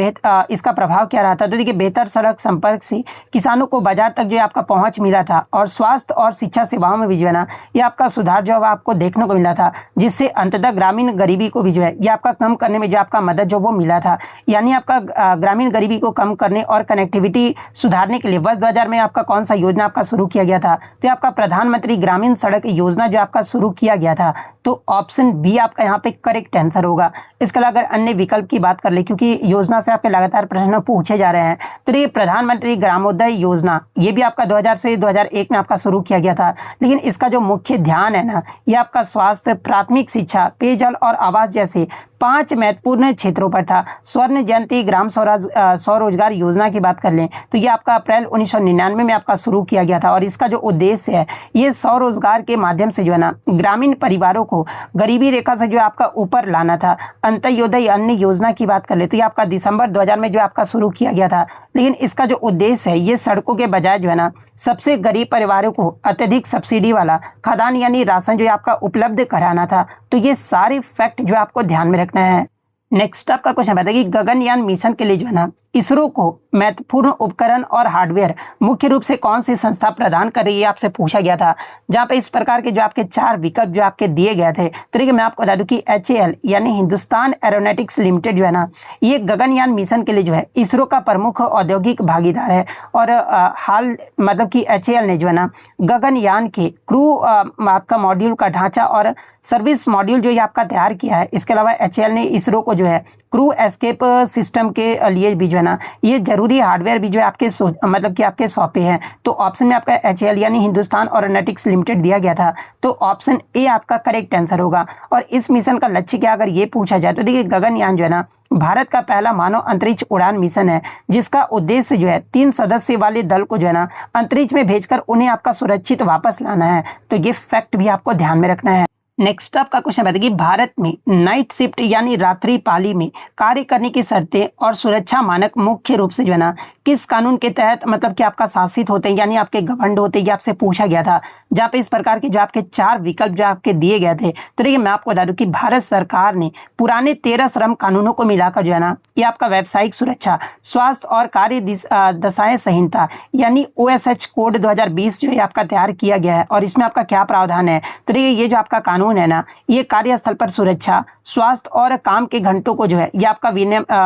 इसका प्रभाव क्या रहा था, तो देखिए बेहतर सड़क संपर्क से किसानों को बाजार तक जो है आपका पहुंच मिला था और स्वास्थ्य और शिक्षा सेवाओं में भी जो है ना ये आपका सुधार जो है आपको देखने को मिला था, जिससे अंततः ग्रामीण गरीबी को भी जो है ये आपका कम करने में जो आपका मदद जो वो मिला था। यानी आपका ग्रामीण गरीबी को कम करने और कनेक्टिविटी सुधारने के लिए वर्ष 2000 में आपका कौन सा योजना आपका शुरू किया गया था, तो आपका प्रधानमंत्री ग्रामीण सड़क योजना जो आपका शुरू किया गया था। तो ऑप्शन बी आपका यहाँ पे करेक्ट आंसर होगा। इसके अलावा अगर अन्य विकल्प की बात कर ले, क्योंकि योजना से आपके लगातार प्रश्न पूछे जा रहे हैं, तो ये प्रधानमंत्री ग्रामोदय योजना ये भी आपका 2000 से 2001 में आपका शुरू किया गया था। लेकिन इसका जो मुख्य ध्यान है ना, ये आपका स्वास्थ्य, प्राथमिक शिक्षा, पेयजल और आवास जैसे 5 महत्वपूर्ण क्षेत्रों पर था। स्वर्ण जयंती ग्राम स्वरोजगार योजना की बात कर लें तो ये आपका अप्रैल 1999 में आपका शुरू किया गया था। और इसका जो उद्देश्य है, ये स्वरोजगार के माध्यम से जो है ना ग्रामीण परिवारों को गरीबी रेखा से जो आपका ऊपर लाना था। अंत्योदय अन्न योजना की बात कर ले तो ये आपका दिसंबर 2000 में जो आपका शुरू किया गया था। लेकिन इसका जो उद्देश्य है, ये सड़कों के बजाय जो है ना सबसे गरीब परिवारों को अत्यधिक सब्सिडी वाला खाद्यान्न यानी राशन जो है आपका उपलब्ध कराना था। तो ये सारे फैक्ट जो आपको ध्यान में रखना है। नेक्स्ट आपका क्वेश्चन बताइए कि गगनयान मिशन के लिए जो है ना इसरो को महत्वपूर्ण उपकरण और हार्डवेयर मुख्य रूप से कौन सी संस्था प्रदान कर रही है, आपसे पूछा गया था। जहां पे इस प्रकार के जो आपके 4 विकल्प जो आपके दिए गए थे, तो देखिए मैं आपको बता दूं कि HAL यानी हिंदुस्तान एरोनॉटिक्स लिमिटेड जो है ना, ये गगनयान मिशन के लिए जो है इसरो का प्रमुख औद्योगिक भागीदार है। और हाल मतलब कि HAL ने जो है ना गगनयान के क्रू आपका मॉड्यूल का ढांचा और सर्विस मॉड्यूल जो ये आपका तैयार किया है। इसके अलावा HAL ने इसरो को जो है क्रू एस्केप सिस्टम के लिए भी जो है ना ये जरूरी हार्डवेयर भी जो है आपके मतलब कि आपके सौंपे हैं। तो ऑप्शन में आपका HAL यानी हिंदुस्तान एरोनॉटिक्स लिमिटेड दिया गया था। तो ऑप्शन ए आपका करेक्ट आंसर होगा। और इस मिशन का लक्ष्य क्या, अगर ये पूछा जाए तो देखिए गगनयान जो है ना भारत का पहला मानव अंतरिक्ष उड़ान मिशन है, जिसका उद्देश्य जो है 3 सदस्य वाले दल को जो है ना अंतरिक्ष में भेजकर उन्हें आपका सुरक्षित वापस लाना है। तो ये फैक्ट भी आपको ध्यान में रखना है। नेक्स्ट आपका क्वेश्चन बताइए कि भारत में नाइट शिफ्ट यानी रात्रि पाली में कार्य करने की शर्तें और सुरक्षा मानक मुख्य रूप से जो है ना किस कानून के तहत मतलब कि आपका शासित होते हैं यानी आपके गवर्नड होते हैं, ये आपसे पूछा गया था। जहाँ पे इस प्रकार के जो आपके 4 विकल्प जो आपके दिए गए थे, तो देखिए मैं आपको बता दूं कि भारत सरकार ने पुराने 13 श्रम कानूनों को मिलाकर जो है ना ये आपका व्यावसायिक सुरक्षा, स्वास्थ्य और कार्य दशाएं संहिता यानी OSH कोड 2020 जो है आपका तैयार किया गया है। और इसमें आपका क्या प्रावधान है, तो देखिए ये जो आपका कानून है ना, ये कार्यस्थल पर सुरक्षा, स्वास्थ्य और काम के घंटों को जो है ये आपका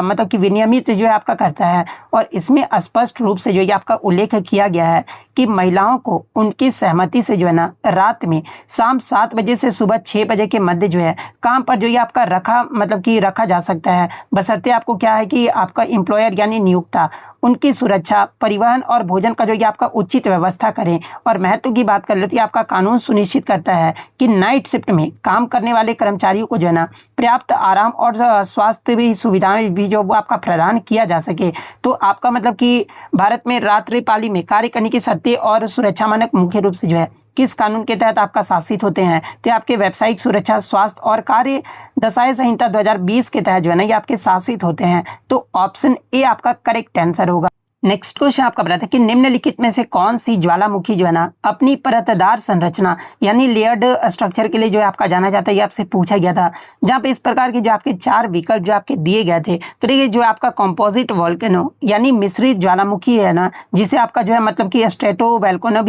मतलब कि विनियमित जो है आपका करता है। और इसमें स्पष्ट रूप से जो ये आपका उल्लेख किया गया है कि महिलाओं को उनकी सहमति से जो है ना रात में शाम 7 बजे से सुबह 6 बजे के मध्य जो है काम पर जो ये आपका रखा जा सकता है, बशर्ते आपको क्या है कि आपका एम्प्लॉयर यानी नियोक्ता उनकी सुरक्षा, परिवहन और भोजन का जो ये आपका उचित व्यवस्था करें। और महत्व की बात कर लेते हैं, आपका कानून सुनिश्चित करता है कि नाइट शिफ्ट में काम करने वाले कर्मचारियों को जो है ना पर्याप्त आराम और स्वास्थ्य भी सुविधाएं भी जो वो आपका प्रदान किया जा सके। तो आपका मतलब कि भारत में रात्रि पाली में कार्य करने की शर्तें और सुरक्षा मानक मुख्य रूप से जो है किस कानून के तहत आपका शासित होते हैं, तो आपके व्यावसायिक सुरक्षा, स्वास्थ्य और कार्य दशाएं संहिता 2020 के तहत जो है ना ये आपके शासित होते हैं। तो ऑप्शन ए आपका करेक्ट आंसर होगा। नेक्स्ट क्वेश्चन आपका बताता है कि निम्नलिखित में से कौन सी ज्वालामुखी जो है ना अपनी परतदार संरचना यानी लेयर्ड स्ट्रक्चर के लिए जो है आपका जाना जाता है, ये आपसे पूछा गया था। जहां पे इस प्रकार के जो आपके 4 विकल्प जो आपके दिए गए थे, तो ये जो आपका कंपोजिट वोल्केनो यानी मिश्रित ज्वालामुखी है ना, जिसे आपका जो है मतलब कि स्ट्रेटो वोल्केनो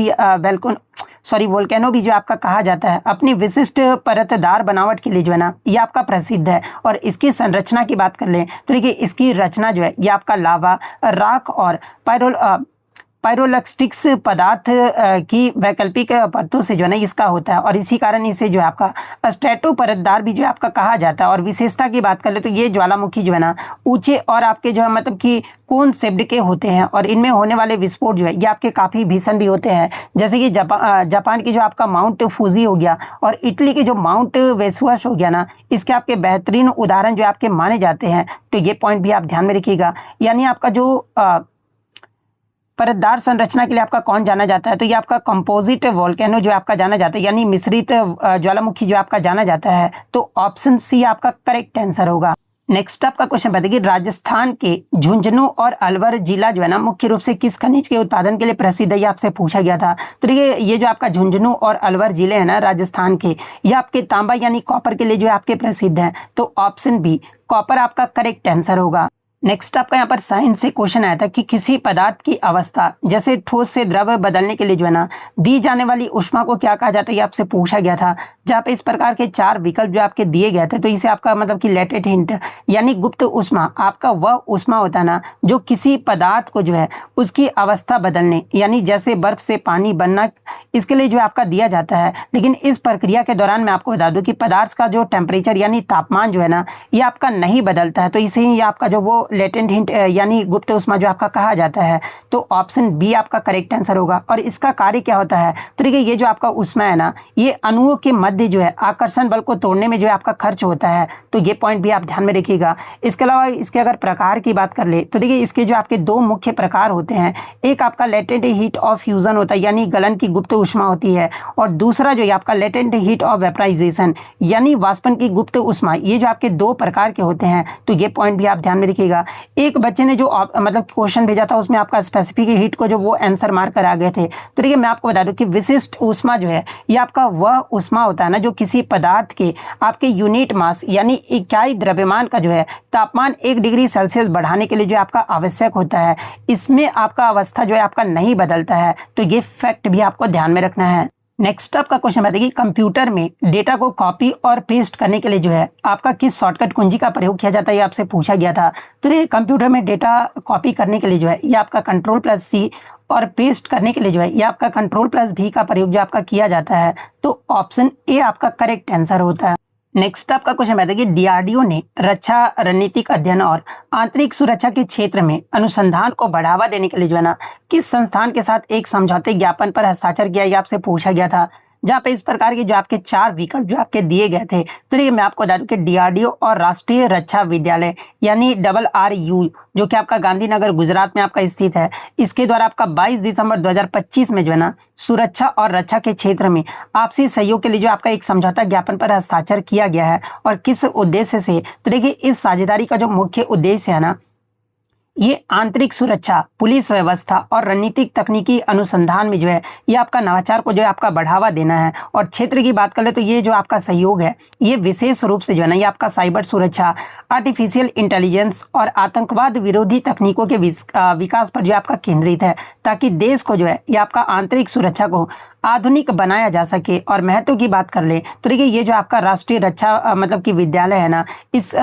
भी जो आपका कहा जाता है, अपनी विशिष्ट परतदार बनावट के लिए जो है ना ये आपका प्रसिद्ध है। और इसकी संरचना की बात कर लें तो देखिए इसकी रचना जो है ये आपका लावा, राख और पायरोलक्स्टिक्स पदार्थ की वैकल्पिक परतों से जो है ना इसका होता है। और इसी कारण इसे जो है आपका स्ट्रेटो परतदार भी जो है आपका कहा जाता है। और विशेषता की बात कर ले तो ये ज्वालामुखी जो है ना ऊंचे और आपके जो है मतलब कि कोन शेप्ड के होते हैं। और इनमें होने वाले विस्फोट जो है ये आपके काफ़ी भीषण भी होते हैं, जैसे कि जापान की जो आपका माउंट फूजी हो गया और इटली के जो माउंट वेसुअस हो गया ना, इसके आपके बेहतरीन उदाहरण जो आपके माने जाते हैं। तो ये पॉइंट भी आप ध्यान में रखिएगा। यानी आपका जो परतदार संरचना के लिए आपका कौन जाना जाता है? तो ये आपका कंपोजिट वोल्केनो जो आपका जाना जाता है, यानी मिश्रित ज्वालामुखी जो आपका जाना जाता है। तो ऑप्शन सी आपका करेक्ट आंसर होगा। नेक्स्ट आपका क्वेश्चन बताइए, राजस्थान के झुंझुनू और अलवर जिला जो है ना मुख्य रूप से किस खनिज के उत्पादन के लिए प्रसिद्ध है? ये आपसे पूछा गया था। तो देखिए, ये जो आपका झुंझुनू और अलवर जिले हैं ना राजस्थान के, ये आपके तांबा यानी कॉपर के लिए जो आपके प्रसिद्ध हैं। तो ऑप्शन बी कॉपर आपका करेक्ट आंसर होगा। नेक्स्ट आपका यहाँ पर साइंस से क्वेश्चन आया था कि किसी पदार्थ की अवस्था जैसे ठोस से द्रव बदलने के लिए जो है ना दी जाने वाली ऊष्मा को क्या कहा जाता है? ये आपसे पूछा गया था, जहाँ पे इस प्रकार के 4 विकल्प जो आपके दिए गए थे। तो इसे आपका मतलब कि लेटेंट हिंट यानी गुप्त ऊष्मा, आपका वह ऊष्मा होता है ना जो किसी पदार्थ को जो है उसकी अवस्था बदलने, यानी जैसे बर्फ से पानी बनना, इसके लिए जो आपका दिया जाता है। लेकिन इस प्रक्रिया के दौरान मैं आपको बता दूं कि पदार्थ का जो टेम्परेचर यानी तापमान जो है ना ये आपका नहीं बदलता है। तो इसे ही आपका जो वो लेटेंट हिंट यानी गुप्त ऊष्मा जो आपका कहा जाता है। तो ऑप्शन बी आपका करेक्ट आंसर होगा। और इसका कार्य क्या होता है? तो देखिए, ये जो आपका ऊष्मा है ना ये अणुओं के मध्य जो है आकर्षण बल को तोड़ने में जो है आपका खर्च होता है। तो ये पॉइंट भी आप ध्यान में रखिएगा। इसके अलावा इसके अगर प्रकार की बात कर ले तो देखिए, इसके जो आपके 2 मुख्य प्रकार होते हैं। एक आपका लेटेंट हीट ऑफ फ्यूजन होता है यानी गलन की गुप्त ऊष्मा होती है, और दूसरा जो है आपका लेटेंट हीट ऑफ वेपराइजेशन यानी वाष्पन की गुप्त ऊष्मा। ये जो आपके 2 प्रकार के होते हैं। तो ये पॉइंट भी आप ध्यान में रखिएगा। एक बच्चे ने जो मतलब क्वेश्चन भेजा था उसमें आपका स्पेसिफिक हीट को जो वो आंसर मार्क करा गए थे। तो देखिए, मैं आपको बता दूं कि विशिष्ट ऊष्मा जो है ये आपका वह ऊष्मा होता है ना जो किसी पदार्थ के आपके यूनिट मास यानी इकाई द्रव्यमान का जो है तापमान 1 डिग्री सेल्सियस बढ़ाने के लिए जो आपका आवश्यक होता है। इसमें आपका अवस्था जो है आपका नहीं बदलता है। तो ये फैक्ट भी आपको ध्यान में रखना है। नेक्स्ट आपका क्वेश्चन बताइए, कंप्यूटर में डेटा को कॉपी और पेस्ट करने के लिए जो है आपका किस शॉर्टकट कुंजी का प्रयोग किया जाता है? ये आपसे पूछा गया था। तो ये कंप्यूटर में डेटा कॉपी करने के लिए जो है ये आपका Ctrl+C और पेस्ट करने के लिए जो है ये आपका Ctrl+V का प्रयोग जो आपका किया जाता है। तो ऑप्शन ए आपका करेक्ट आंसर होता है। नेक्स्ट आपका क्वेश्चन बताइए कि डीआरडीओ ने रक्षा रणनीतिक अध्ययन और आंतरिक सुरक्षा के क्षेत्र में अनुसंधान को बढ़ावा देने के लिए जो है ना किस संस्थान के साथ एक समझौते ज्ञापन पर हस्ताक्षर किया? ये आपसे पूछा गया था, जहाँ पे इस प्रकार के जो आपके 4 विकल्प जो आपके दिए गए थे। तो देखिए, मैं आपको बता दूं कि डीआरडीओ और राष्ट्रीय रक्षा विद्यालय यानी RRU जो कि आपका गांधीनगर गुजरात में आपका स्थित है, इसके द्वारा आपका 22 दिसंबर 2025 में जो है ना सुरक्षा और रक्षा के क्षेत्र में आपसी सहयोग के लिए जो आपका एक समझौता ज्ञापन पर हस्ताक्षर किया गया है। और किस उद्देश्य से? तो देखिए, इस साझेदारी का जो मुख्य उद्देश्य है ना ये आंतरिक सुरक्षा, पुलिस व्यवस्था और रणनीतिक तकनीकी अनुसंधान में जो है ये आपका नवाचार को जो है आपका बढ़ावा देना है। और क्षेत्र की बात कर ले तो ये जो आपका सहयोग है ये विशेष रूप से जो है ना ये आपका साइबर सुरक्षा, आर्टिफिशियल इंटेलिजेंस और आतंकवाद विरोधी तकनीकों के विकास पर जो आपका केंद्रित है, ताकि देश को जो है ये आपका आंतरिक सुरक्षा को आधुनिक बनाया जा सके। और महत्व की बात कर ले तो देखिए, ये जो आपका राष्ट्रीय रक्षा मतलब कि विद्यालय है ना इस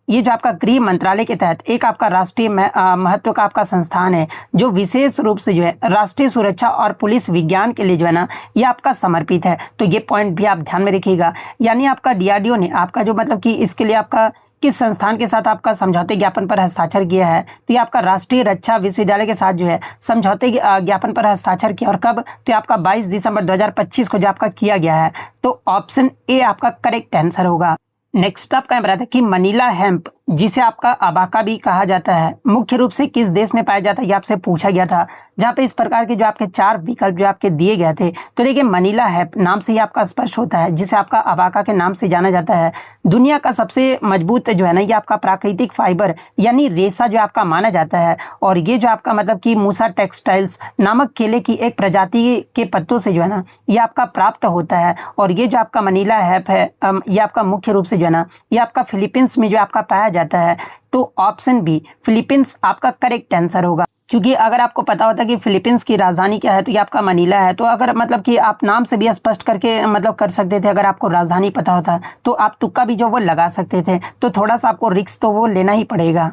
ये जो आपका गृह मंत्रालय के तहत एक आपका राष्ट्रीय महत्व का आपका संस्थान है, जो विशेष रूप से जो है राष्ट्रीय सुरक्षा और पुलिस विज्ञान के लिए जो है ना ये आपका समर्पित है। तो ये पॉइंट भी आप ध्यान में रखिएगा। यानी आपका डीआरडीओ ने आपका जो मतलब कि इसके लिए आपका किस संस्थान के साथ आपका समझौते ज्ञापन पर हस्ताक्षर किया है? तो ये आपका राष्ट्रीय रक्षा विश्वविद्यालय के साथ जो है समझौते ज्ञापन पर हस्ताक्षर किया। और कब? तो आपका 22 दिसंबर 2025 को जो आपका किया गया है। तो ऑप्शन ए आपका करेक्ट आंसर होगा। नेक्स्ट आपका बता था कि मनीला हेम्प जिसे आपका अबाका भी कहा जाता है मुख्य रूप से किस देश में पाया जाता है? ये आपसे पूछा गया था, जहाँ पे इस प्रकार के जो आपके 4 विकल्प जो आपके दिए गए थे। तो देखिए, मनीला हेम्प नाम से ही आपका स्पष्ट होता है, जिसे आपका अबाका के नाम से जाना जाता है। दुनिया का सबसे मजबूत जो है ना ये आपका प्राकृतिक फाइबर यानी रेशा जो आपका माना जाता है। और ये जो आपका मतलब कि मूसा टेक्सटाइल्स नामक केले की एक प्रजाति के पत्तों से जो है ना ये आपका प्राप्त होता है। और ये जो आपका मनीला हेम्प है ये आपका मुख्य रूप से जो है ना ये आपका फिलीपींस में जो आपका पाया जाता है। तो ऑप्शन बी फिलीपींस आपका करेक्ट आंसर होगा। क्योंकि अगर आपको पता होता कि फिलीपींस की राजधानी क्या है तो ये आपका मनीला है। तो अगर मतलब कि आप नाम से भी स्पष्ट करके मतलब कर सकते थे, अगर आपको राजधानी पता होता तो आप तुक्का भी जो वो लगा सकते थे। तो थोड़ा सा आपको रिस्क तो वो लेना ही पड़ेगा।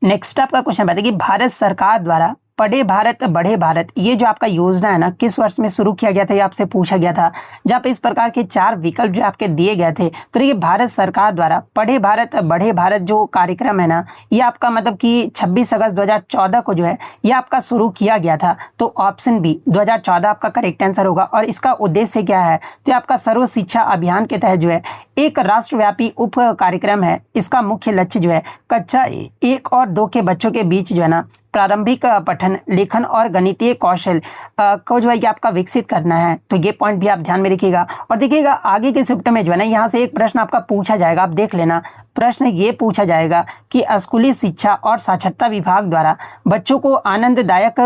नेक्स्ट आपका क्वेश्चन बताइए कि भारत सरकार द्वारा पढ़े भारत बढ़े भारत ये जो आपका योजना है ना किस वर्ष में शुरू किया गया था? ये आपसे पूछा गया था, जहाँ पे इस प्रकार के 4 विकल्प जो आपके दिए गए थे। तो देखिए, भारत सरकार द्वारा पढ़े भारत बढ़े भारत जो कार्यक्रम है ना ये आपका मतलब कि 26 अगस्त 2014 को जो है ये आपका शुरू किया गया था। तो ऑप्शन बी 2014 आपका करेक्ट आंसर होगा। और इसका उद्देश्य क्या है? तो आपका सर्व शिक्षा अभियान के तहत जो है एक राष्ट्रव्यापी उप कार्यक्रम है। इसका मुख्य लक्ष्य जो है कक्षा 1 और 2 के बच्चों के बीच जो है ना प्रारंभिक पठन, लेखन और गणितीय कौशल को जो है ये आपका विकसित करना है। तो ये पॉइंट भी आप ध्यान में रखिएगा। और देखिएगा आगे के शिफ्ट में जो है ना यहाँ से एक प्रश्न आपका पूछा जाएगा, आप देख लेना। प्रश्न ये पूछा जाएगा कि स्कूली शिक्षा और साक्षरता विभाग द्वारा बच्चों को आनंददायक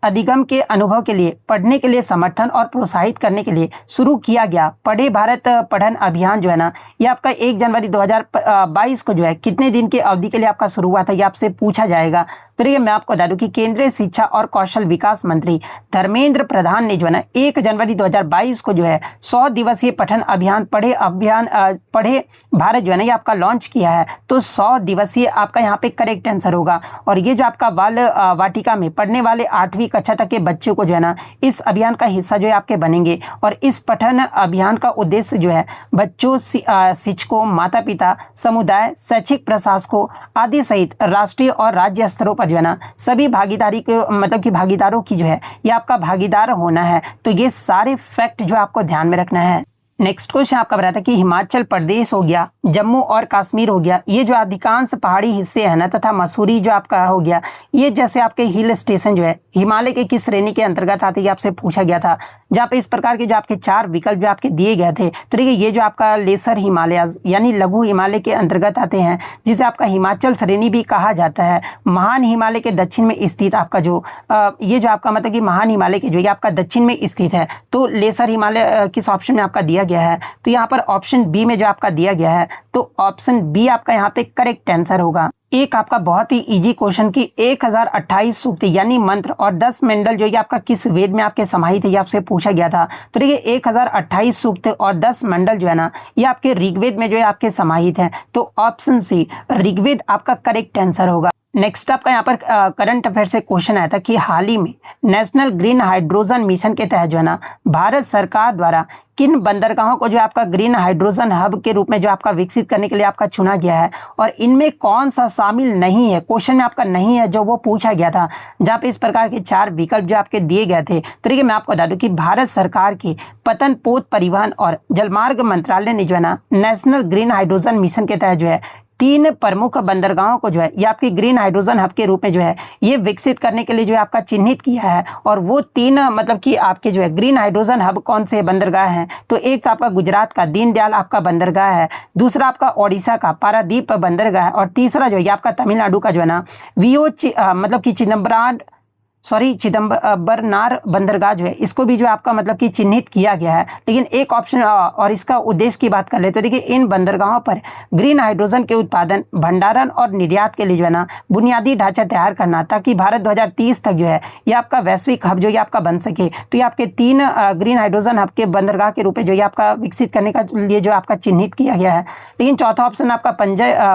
अधिगम के अनुभव के लिए पढ़ने के लिए समर्थन और प्रोत्साहित करने के लिए शुरू किया गया पढ़े भारत पढ़न अभियान जो है ना ये आपका 1 जनवरी 2022 को जो है कितने दिन की अवधि के लिए आपका शुरू हुआ था, ये आपसे पूछा जाएगा। तो ये मैं आपको बता दूं कि केंद्रीय शिक्षा और कौशल विकास मंत्री धर्मेंद्र प्रधान ने जो है ना 1 जनवरी 2022 को जो है 100 दिवसीय पठन अभियान पढ़े भारत जो है ना ये आपका लॉन्च किया है। तो 100 दिवसीय आपका यहाँ पे करेक्ट आंसर होगा। और ये जो आपका बाल वाटिका में पढ़ने वाले 8वीं कक्षा तक के बच्चों को जो है ना इस अभियान का हिस्सा जो है आपके बनेंगे। और इस पठन अभियान का उद्देश्य जो है बच्चों, शिक्षकों, माता पिता, समुदाय, शैक्षिक प्रशासकों आदि सहित राष्ट्रीय और राज्य स्तरों पर जो है ना सभी भागीदारी को मतलब कि भागीदारों की जो है ये आपका भागीदार होना है। तो ये सारे फैक्ट जो आपको ध्यान में रखना है। नेक्स्ट क्वेश्चन आपका बताता है कि हिमाचल प्रदेश हो गया, जम्मू और कश्मीर हो गया, ये जो अधिकांश पहाड़ी हिस्से हैं ना तथा मसूरी जो आपका हो गया, ये जैसे आपके हिल स्टेशन जो है हिमालय के किस श्रेणी के अंतर्गत आते हैं, ये आपसे पूछा गया था। जहाँ पे इस प्रकार के जो आपके 4 विकल्प जो आपके दिए गए थे। तो देखिए ये जो आपका लेसर हिमालय यानी लघु हिमालय के अंतर्गत आते हैं, जिसे आपका हिमाचल श्रेणी भी कहा जाता है। महान हिमालय के दक्षिण में स्थित आपका जो ये जो आपका मतलब कि महान हिमालय के जो ये आपका दक्षिण में स्थित है। तो लेसर हिमालय किस ऑप्शन में आपका दिया गया है, तो यहाँ पर ऑप्शन बी में जो आपका दिया गया है। तो ऑप्शन बी आपका यहाँ पे करेक्ट आंसर होगा। एक आपका बहुत ही इजी क्वेश्चन की 1028 सूक्त यानी मंत्र और 10 मंडल जो ये आपका किस वेद में आपके समाहित है, ये आपसे पूछा गया था। तो देखिए 1028 सूक्त और 10 मंडल जो है ना ये आपके ऋग्वेद में जो है आपके समाहित है। तो ऑप्शन सी ऋग्वेद आपका करेक्ट आंसर होगा। नेक्स्ट आपका यहाँ पर करंट अफेयर से क्वेश्चन आया था कि हाल ही में नेशनल ग्रीन हाइड्रोजन मिशन के तहत जो है ना भारत सरकार द्वारा किन बंदरगाहों को जो आपका ग्रीन हाइड्रोजन हब के रूप में जो आपका विकसित करने के लिए आपका चुना गया है, और इनमें कौन सा शामिल नहीं है, क्वेश्चन में आपका नहीं है जो वो पूछा गया था। जहाँ पे इस प्रकार के 4 विकल्प जो आपके दिए गए थे। तो देखिए मैं आपको बता दूं कि भारत सरकार के पतन पोत परिवहन और जलमार्ग मंत्रालय ने जो है ना नेशनल ग्रीन हाइड्रोजन मिशन के तहत जो है 3 प्रमुख बंदरगाहों को जो है ये आपकी ग्रीन हाइड्रोजन हब के रूप में जो है ये विकसित करने के लिए जो है आपका चिन्हित किया है। और वो 3 मतलब कि आपके जो है ग्रीन हाइड्रोजन हब कौन से बंदरगाह हैं, तो एक आपका गुजरात का दीनदयाल आपका बंदरगाह है, दूसरा आपका ओडिशा का पारादीप बंदरगाह है, और तीसरा जो है आपका तमिलनाडु का जो है ना मतलब कि चिदम्बरनार बंदरगाह जो है इसको भी जो आपका मतलब कि चिन्हित किया गया है। लेकिन एक ऑप्शन और इसका उद्देश्य की बात कर ले तो देखिए इन बंदरगाहों पर ग्रीन हाइड्रोजन के उत्पादन, भंडारण और निर्यात के लिए जो है ना बुनियादी ढांचा तैयार करना, ताकि भारत 2030 तक जो है ये आपका वैश्विक हब जो ये आपका बन सके। तो ये आपके 3 ग्रीन हाइड्रोजन हब के बंदरगाह के रूप में जो ये आपका विकसित करने का लिए जो आपका चिन्हित किया गया है। लेकिन चौथा ऑप्शन आपका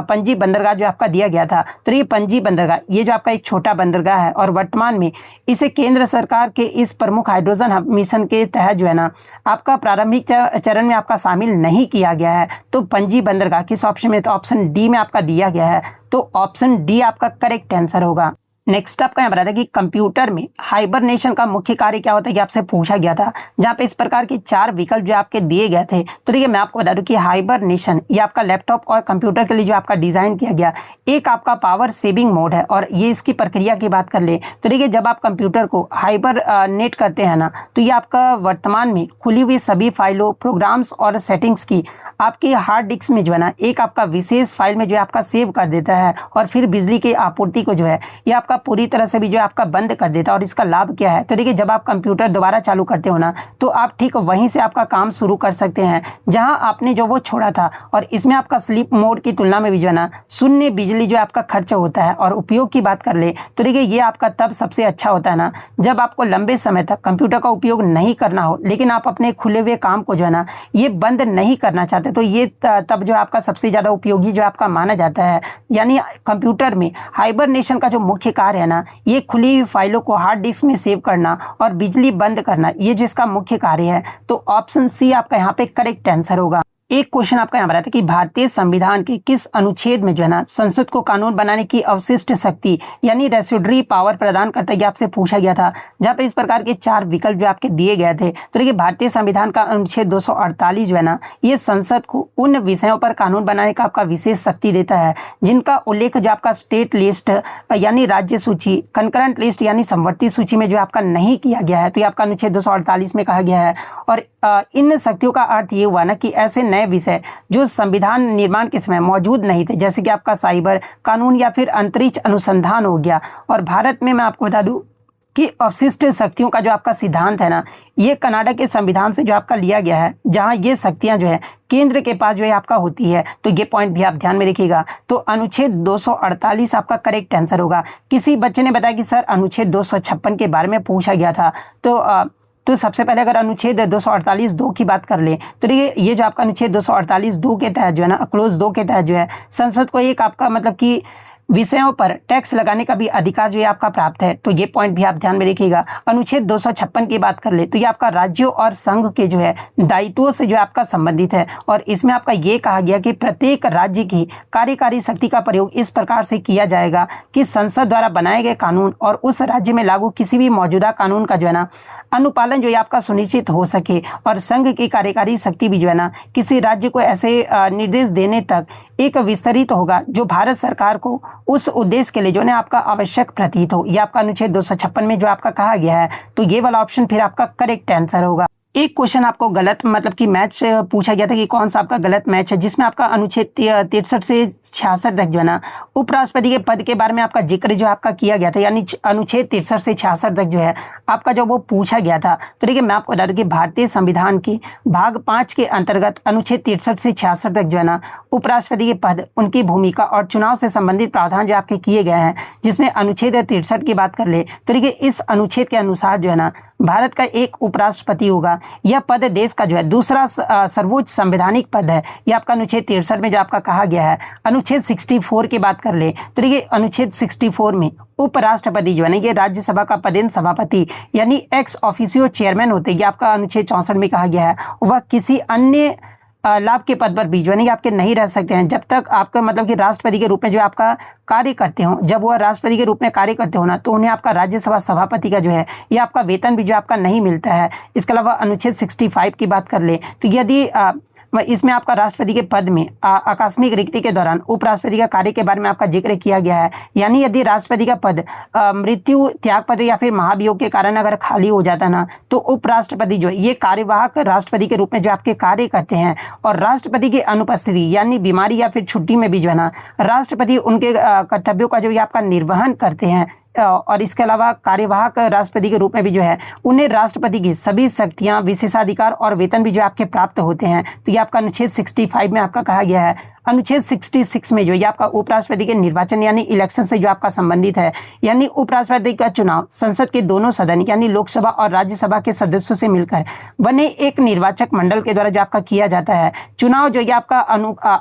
पणजी बंदरगाह जो आपका दिया गया था। तो ये पणजी बंदरगाह ये जो आपका एक छोटा बंदरगाह है और वर्तमान में इसे केंद्र सरकार के इस प्रमुख हाइड्रोजन हब मिशन के तहत जो है ना आपका प्रारंभिक चरण में आपका शामिल नहीं किया गया है। तो पणजी बंदरगाह किस ऑप्शन में, तो ऑप्शन डी में आपका दिया गया है। तो ऑप्शन डी आपका करेक्ट आंसर होगा। नेक्स्ट आपका यहाँ बताया था कि कंप्यूटर में हाइबरनेशन का मुख्य कार्य क्या होता है, ये आपसे पूछा गया था। जहाँ पे इस प्रकार के 4 विकल्प जो आपके दिए गए थे। तो देखिए मैं आपको बता दूं कि हाइबरनेशन ये आपका लैपटॉप और कंप्यूटर के लिए जो आपका डिजाइन किया गया एक आपका पावर सेविंग मोड है। और ये इसकी प्रक्रिया की बात कर ले तो देखिए जब आप कंप्यूटर को हाइबर नेट करते हैं ना, तो ये आपका वर्तमान में खुली हुई सभी फाइलों, प्रोग्राम्स और सेटिंग्स की आपके हार्ड डिस्क में जो है ना एक आपका विशेष फाइल में जो है आपका सेव कर देता है। और फिर बिजली की आपूर्ति को जो है ये आपका पूरी तरह से भी जो आपका बंद कर देता है। और इसका लाभ क्या है, तो देखिए जब आप कंप्यूटर दोबारा चालू करते हो ना, तो आप ठीक वहीं से आपका काम शुरू कर सकते हैं जहां आपने जो वो छोड़ा था। और इसमें आपका स्लीप मोड की तुलना में भी जो है ना शून्य बिजली जो आपका खर्च होता है। और उपयोग की बात कर ले तो देखिए ये आपका तब सबसे अच्छा होता है ना जब आपको लंबे समय तक कंप्यूटर का उपयोग नहीं करना हो, लेकिन आप अपने खुले हुए काम को जो है ना ये बंद नहीं करना चाहते। तो ये तब जो आपका सबसे ज़्यादा उपयोगी जो आपका माना जाता है। यानी कंप्यूटर में हाइबरनेशन का जो मुख्य कार्य है ना ये खुली हुई फाइलों को हार्ड डिस्क में सेव करना और बिजली बंद करना, ये जो इसका मुख्य कार्य है। तो ऑप्शन सी आपका यहाँ पे करेक्ट आंसर होगा। एक क्वेश्चन आपका यहाँ पर आता है कि भारतीय संविधान के किस अनुच्छेद में जो है ना संसद को कानून बनाने की अवशिष्ट शक्ति यानी रेसिडुअरी पावर प्रदान करता है, आपसे पूछा गया था, जहाँ पे इस प्रकार के 4 विकल्प जो आपके दिए गए थे। तो देखिए भारतीय संविधान का अनुच्छेद 248 जो है ना ये संसद को उन विषयों पर कानून बनाने का आपका विशेष शक्ति देता है जिनका उल्लेख जो आपका स्टेट लिस्ट यानी राज्य सूची, कंकरेंट लिस्ट यानी समवर्ती सूची में जो आपका नहीं किया गया है। तो ये आपका अनुच्छेद 248 में कहा गया है। और इन शक्तियों का अर्थ ये हुआ ना कि ऐसे नए विषय जो संविधान निर्माण के समय मौजूद नहीं थे, जैसे कि आपका साइबर कानून या फिर अंतरिक्ष अनुसंधान हो गया। और भारत में मैं आपको बता दूं कि अवशिष्ट शक्तियों का जो आपका सिद्धांत है ना ये कनाडा के संविधान से जो आपका लिया गया है, जहां ये शक्तियां जो है केंद्र के पास जो है आपका होती है। तो ये पॉइंट भी आप ध्यान में रखिएगा। तो अनुच्छेद 248 आपका करेक्ट आंसर होगा। किसी बच्चे ने बताया कि सर अनुच्छेद 256 के बारे में पूछा गया था। तो सबसे पहले अगर अनुच्छेद 248 2 की बात कर ले तो देखिए ये जो आपका अनुच्छेद 248 2 के तहत जो है ना क्लोज 2 के तहत जो है संसद को एक आपका मतलब कि विषयों पर टैक्स लगाने का भी अधिकार जो है आपका प्राप्त है। तो ये पॉइंट भी आप ध्यान में रखिएगा। अनुच्छेद 256 की बात कर ले तो ये आपका राज्यों और संघ के जो है दायित्वों से जो है आपका संबंधित है। और इसमें आपका ये कहा गया कि प्रत्येक राज्य की कार्यकारी शक्ति का प्रयोग इस प्रकार से किया जाएगा कि संसद द्वारा बनाए गए कानून और उस राज्य में लागू किसी भी मौजूदा कानून का जो है ना अनुपालन जो है आपका सुनिश्चित हो सके। और संघ की कार्यकारी शक्ति भी जो है ना किसी राज्य को ऐसे निर्देश देने तक एक विस्तरित होगा जो भारत सरकार को उस उद्देश्य के लिए जो है आपका आवश्यक प्रतीत हो। यह आपका अनुच्छेद 256 में जो आपका कहा गया है। तो ये वाला ऑप्शन फिर आपका करेक्ट आंसर होगा। एक क्वेश्चन आपको गलत मतलब कि मैच पूछा गया था कि कौन सा आपका गलत मैच है, जिसमें आपका अनुच्छेद 63 से 66 तक जो है ना उपराष्ट्रपति के पद के बारे में आपका जिक्र जो आपका किया गया था, यानी अनुच्छेद 63 से 66 तक जो है आपका जो वो पूछा गया था। तो देखिए मैं आपको बता दूं कि भारतीय संविधान की भाग 5 के अंतर्गत अनुच्छेद 63 से 66 तक जो है ना उपराष्ट्रपति के पद, उनकी भूमिका और चुनाव से संबंधित प्रावधान जो आपके किए गए हैं। जिसमें अनुच्छेद 63 की बात कर ले तो देखिए इस अनुच्छेद के अनुसार जो है ना भारत का एक उपराष्ट्रपति होगा। यह पद देश का जो है दूसरा सर्वोच्च संवैधानिक पद है। यह आपका अनुच्छेद 63 में जो आपका कहा गया है। अनुच्छेद 64 की बात कर ले तो देखिए अनुच्छेद 64 में उपराष्ट्रपति जो है ना ये राज्यसभा का पदेन सभापति यानी एक्स ऑफिसियो चेयरमैन होते हैं। आपका अनुच्छेद 64 में कहा गया है। वह किसी अन्य लाभ के पद पर भी जो है आपके नहीं रह सकते हैं जब तक आपका मतलब कि राष्ट्रपति के रूप में जो आपका कार्य करते हो। जब वह राष्ट्रपति के रूप में कार्य करते हो ना तो उन्हें आपका राज्यसभा सभापति का जो है ये आपका वेतन भी जो आपका नहीं मिलता है। इसके अलावा अनुच्छेद 65 की बात कर ले तो यदि इसमें आपका राष्ट्रपति के पद में आकस्मिक रिक्ति के दौरान उपराष्ट्रपति का कार्य के बारे में आपका जिक्र किया गया है। यानी यदि राष्ट्रपति का पद मृत्यु, त्यागपत्र या फिर महाभियोग के कारण अगर खाली हो जाता ना तो उपराष्ट्रपति जो है ये कार्यवाहक राष्ट्रपति के रूप में जो आपके कार्य करते हैं। और राष्ट्रपति की अनुपस्थिति यानी बीमारी या फिर छुट्टी में भी जो है ना राष्ट्रपति उनके कर्तव्यों का जो ये आपका निर्वहन करते हैं। और इसके अलावा कार्यवाहक राष्ट्रपति के रूप में भी जो है उन्हें राष्ट्रपति की सभी शक्तियां, विशेषाधिकार और वेतन भी जो आपके प्राप्त होते हैं। तो ये आपका अनुच्छेद 65 में आपका कहा गया है। अनुच्छेद 66 में जो ये आपका उपराष्ट्रपति के निर्वाचन यानी इलेक्शन से जो आपका संबंधित है। यानी उपराष्ट्रपति का चुनाव संसद के दोनों सदन यानी लोकसभा और राज्यसभा के सदस्यों से मिलकर बने एक निर्वाचक मंडल के द्वारा जो आपका किया जाता है। चुनाव जो ये आपका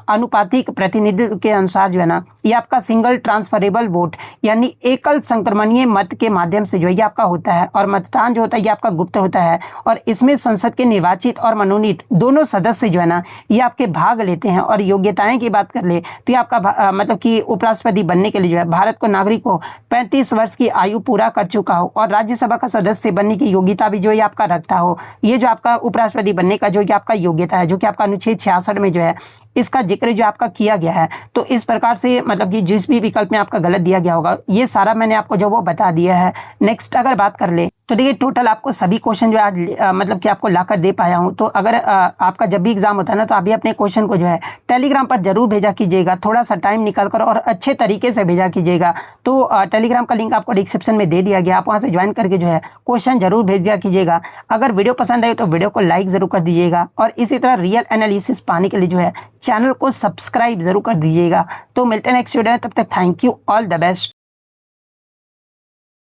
अनुपातिक प्रतिनिधित्व के अनुसार जो है ना ये आपका सिंगल ट्रांसफरेबल वोट यानी एकल संक्रमणीय मत के माध्यम से जो है आपका होता है। और मतदान जो होता है ये आपका गुप्त होता है। और इसमें संसद के निर्वाचित और मनोनीत दोनों सदस्य जो है ना ये आपके भाग लेते हैं। और योग्यताएं की बात कर ले तो ये आपका मतलब कि उपराष्ट्रपति बनने के लिए जो है भारत को नागरिक को 35 वर्ष की आयु पूरा कर चुका हो और राज्यसभा का सदस्य बनने की योग्यता भी जो है आपका रखता हो। ये जो आपका उपराष्ट्रपति बनने का जो ये आपका योग्यता है जो कि आपका अनुच्छेद 66 में जो है इसका जिक्र जो आपका किया गया है। तो इस प्रकार से मतलब कि जिस भी विकल्प में आपका गलत दिया गया होगा ये सारा मैंने आपको जो वो बता दिया है। नेक्स्ट अगर बात कर ले तो देखिए टोटल आपको सभी क्वेश्चन जो आज मतलब कि आपको लाकर दे पाया हूँ। तो अगर आपका जब भी एग्जाम होता है ना तो अभी अपने क्वेश्चन को जो है टेलीग्राम पर जरूर भेजा कीजिएगा। थोड़ा सा टाइम निकाल कर और अच्छे तरीके से भेजा कीजिएगा। तो टेलीग्राम का लिंक आपको डिस्क्रिप्शन में दे दिया गया, आप वहाँ से ज्वाइन करके जो है क्वेश्चन जरूर भेज दिया कीजिएगा। अगर वीडियो पसंद आए तो वीडियो को लाइक जरूर कर दीजिएगा और इसी तरह रियल एनालिसिस पाने के लिए जो है चैनल को सब्सक्राइब जरूर कर दीजिएगा। तो मिलते हैं नेक्स्ट वीडियो में, तब तक thank you, all the best.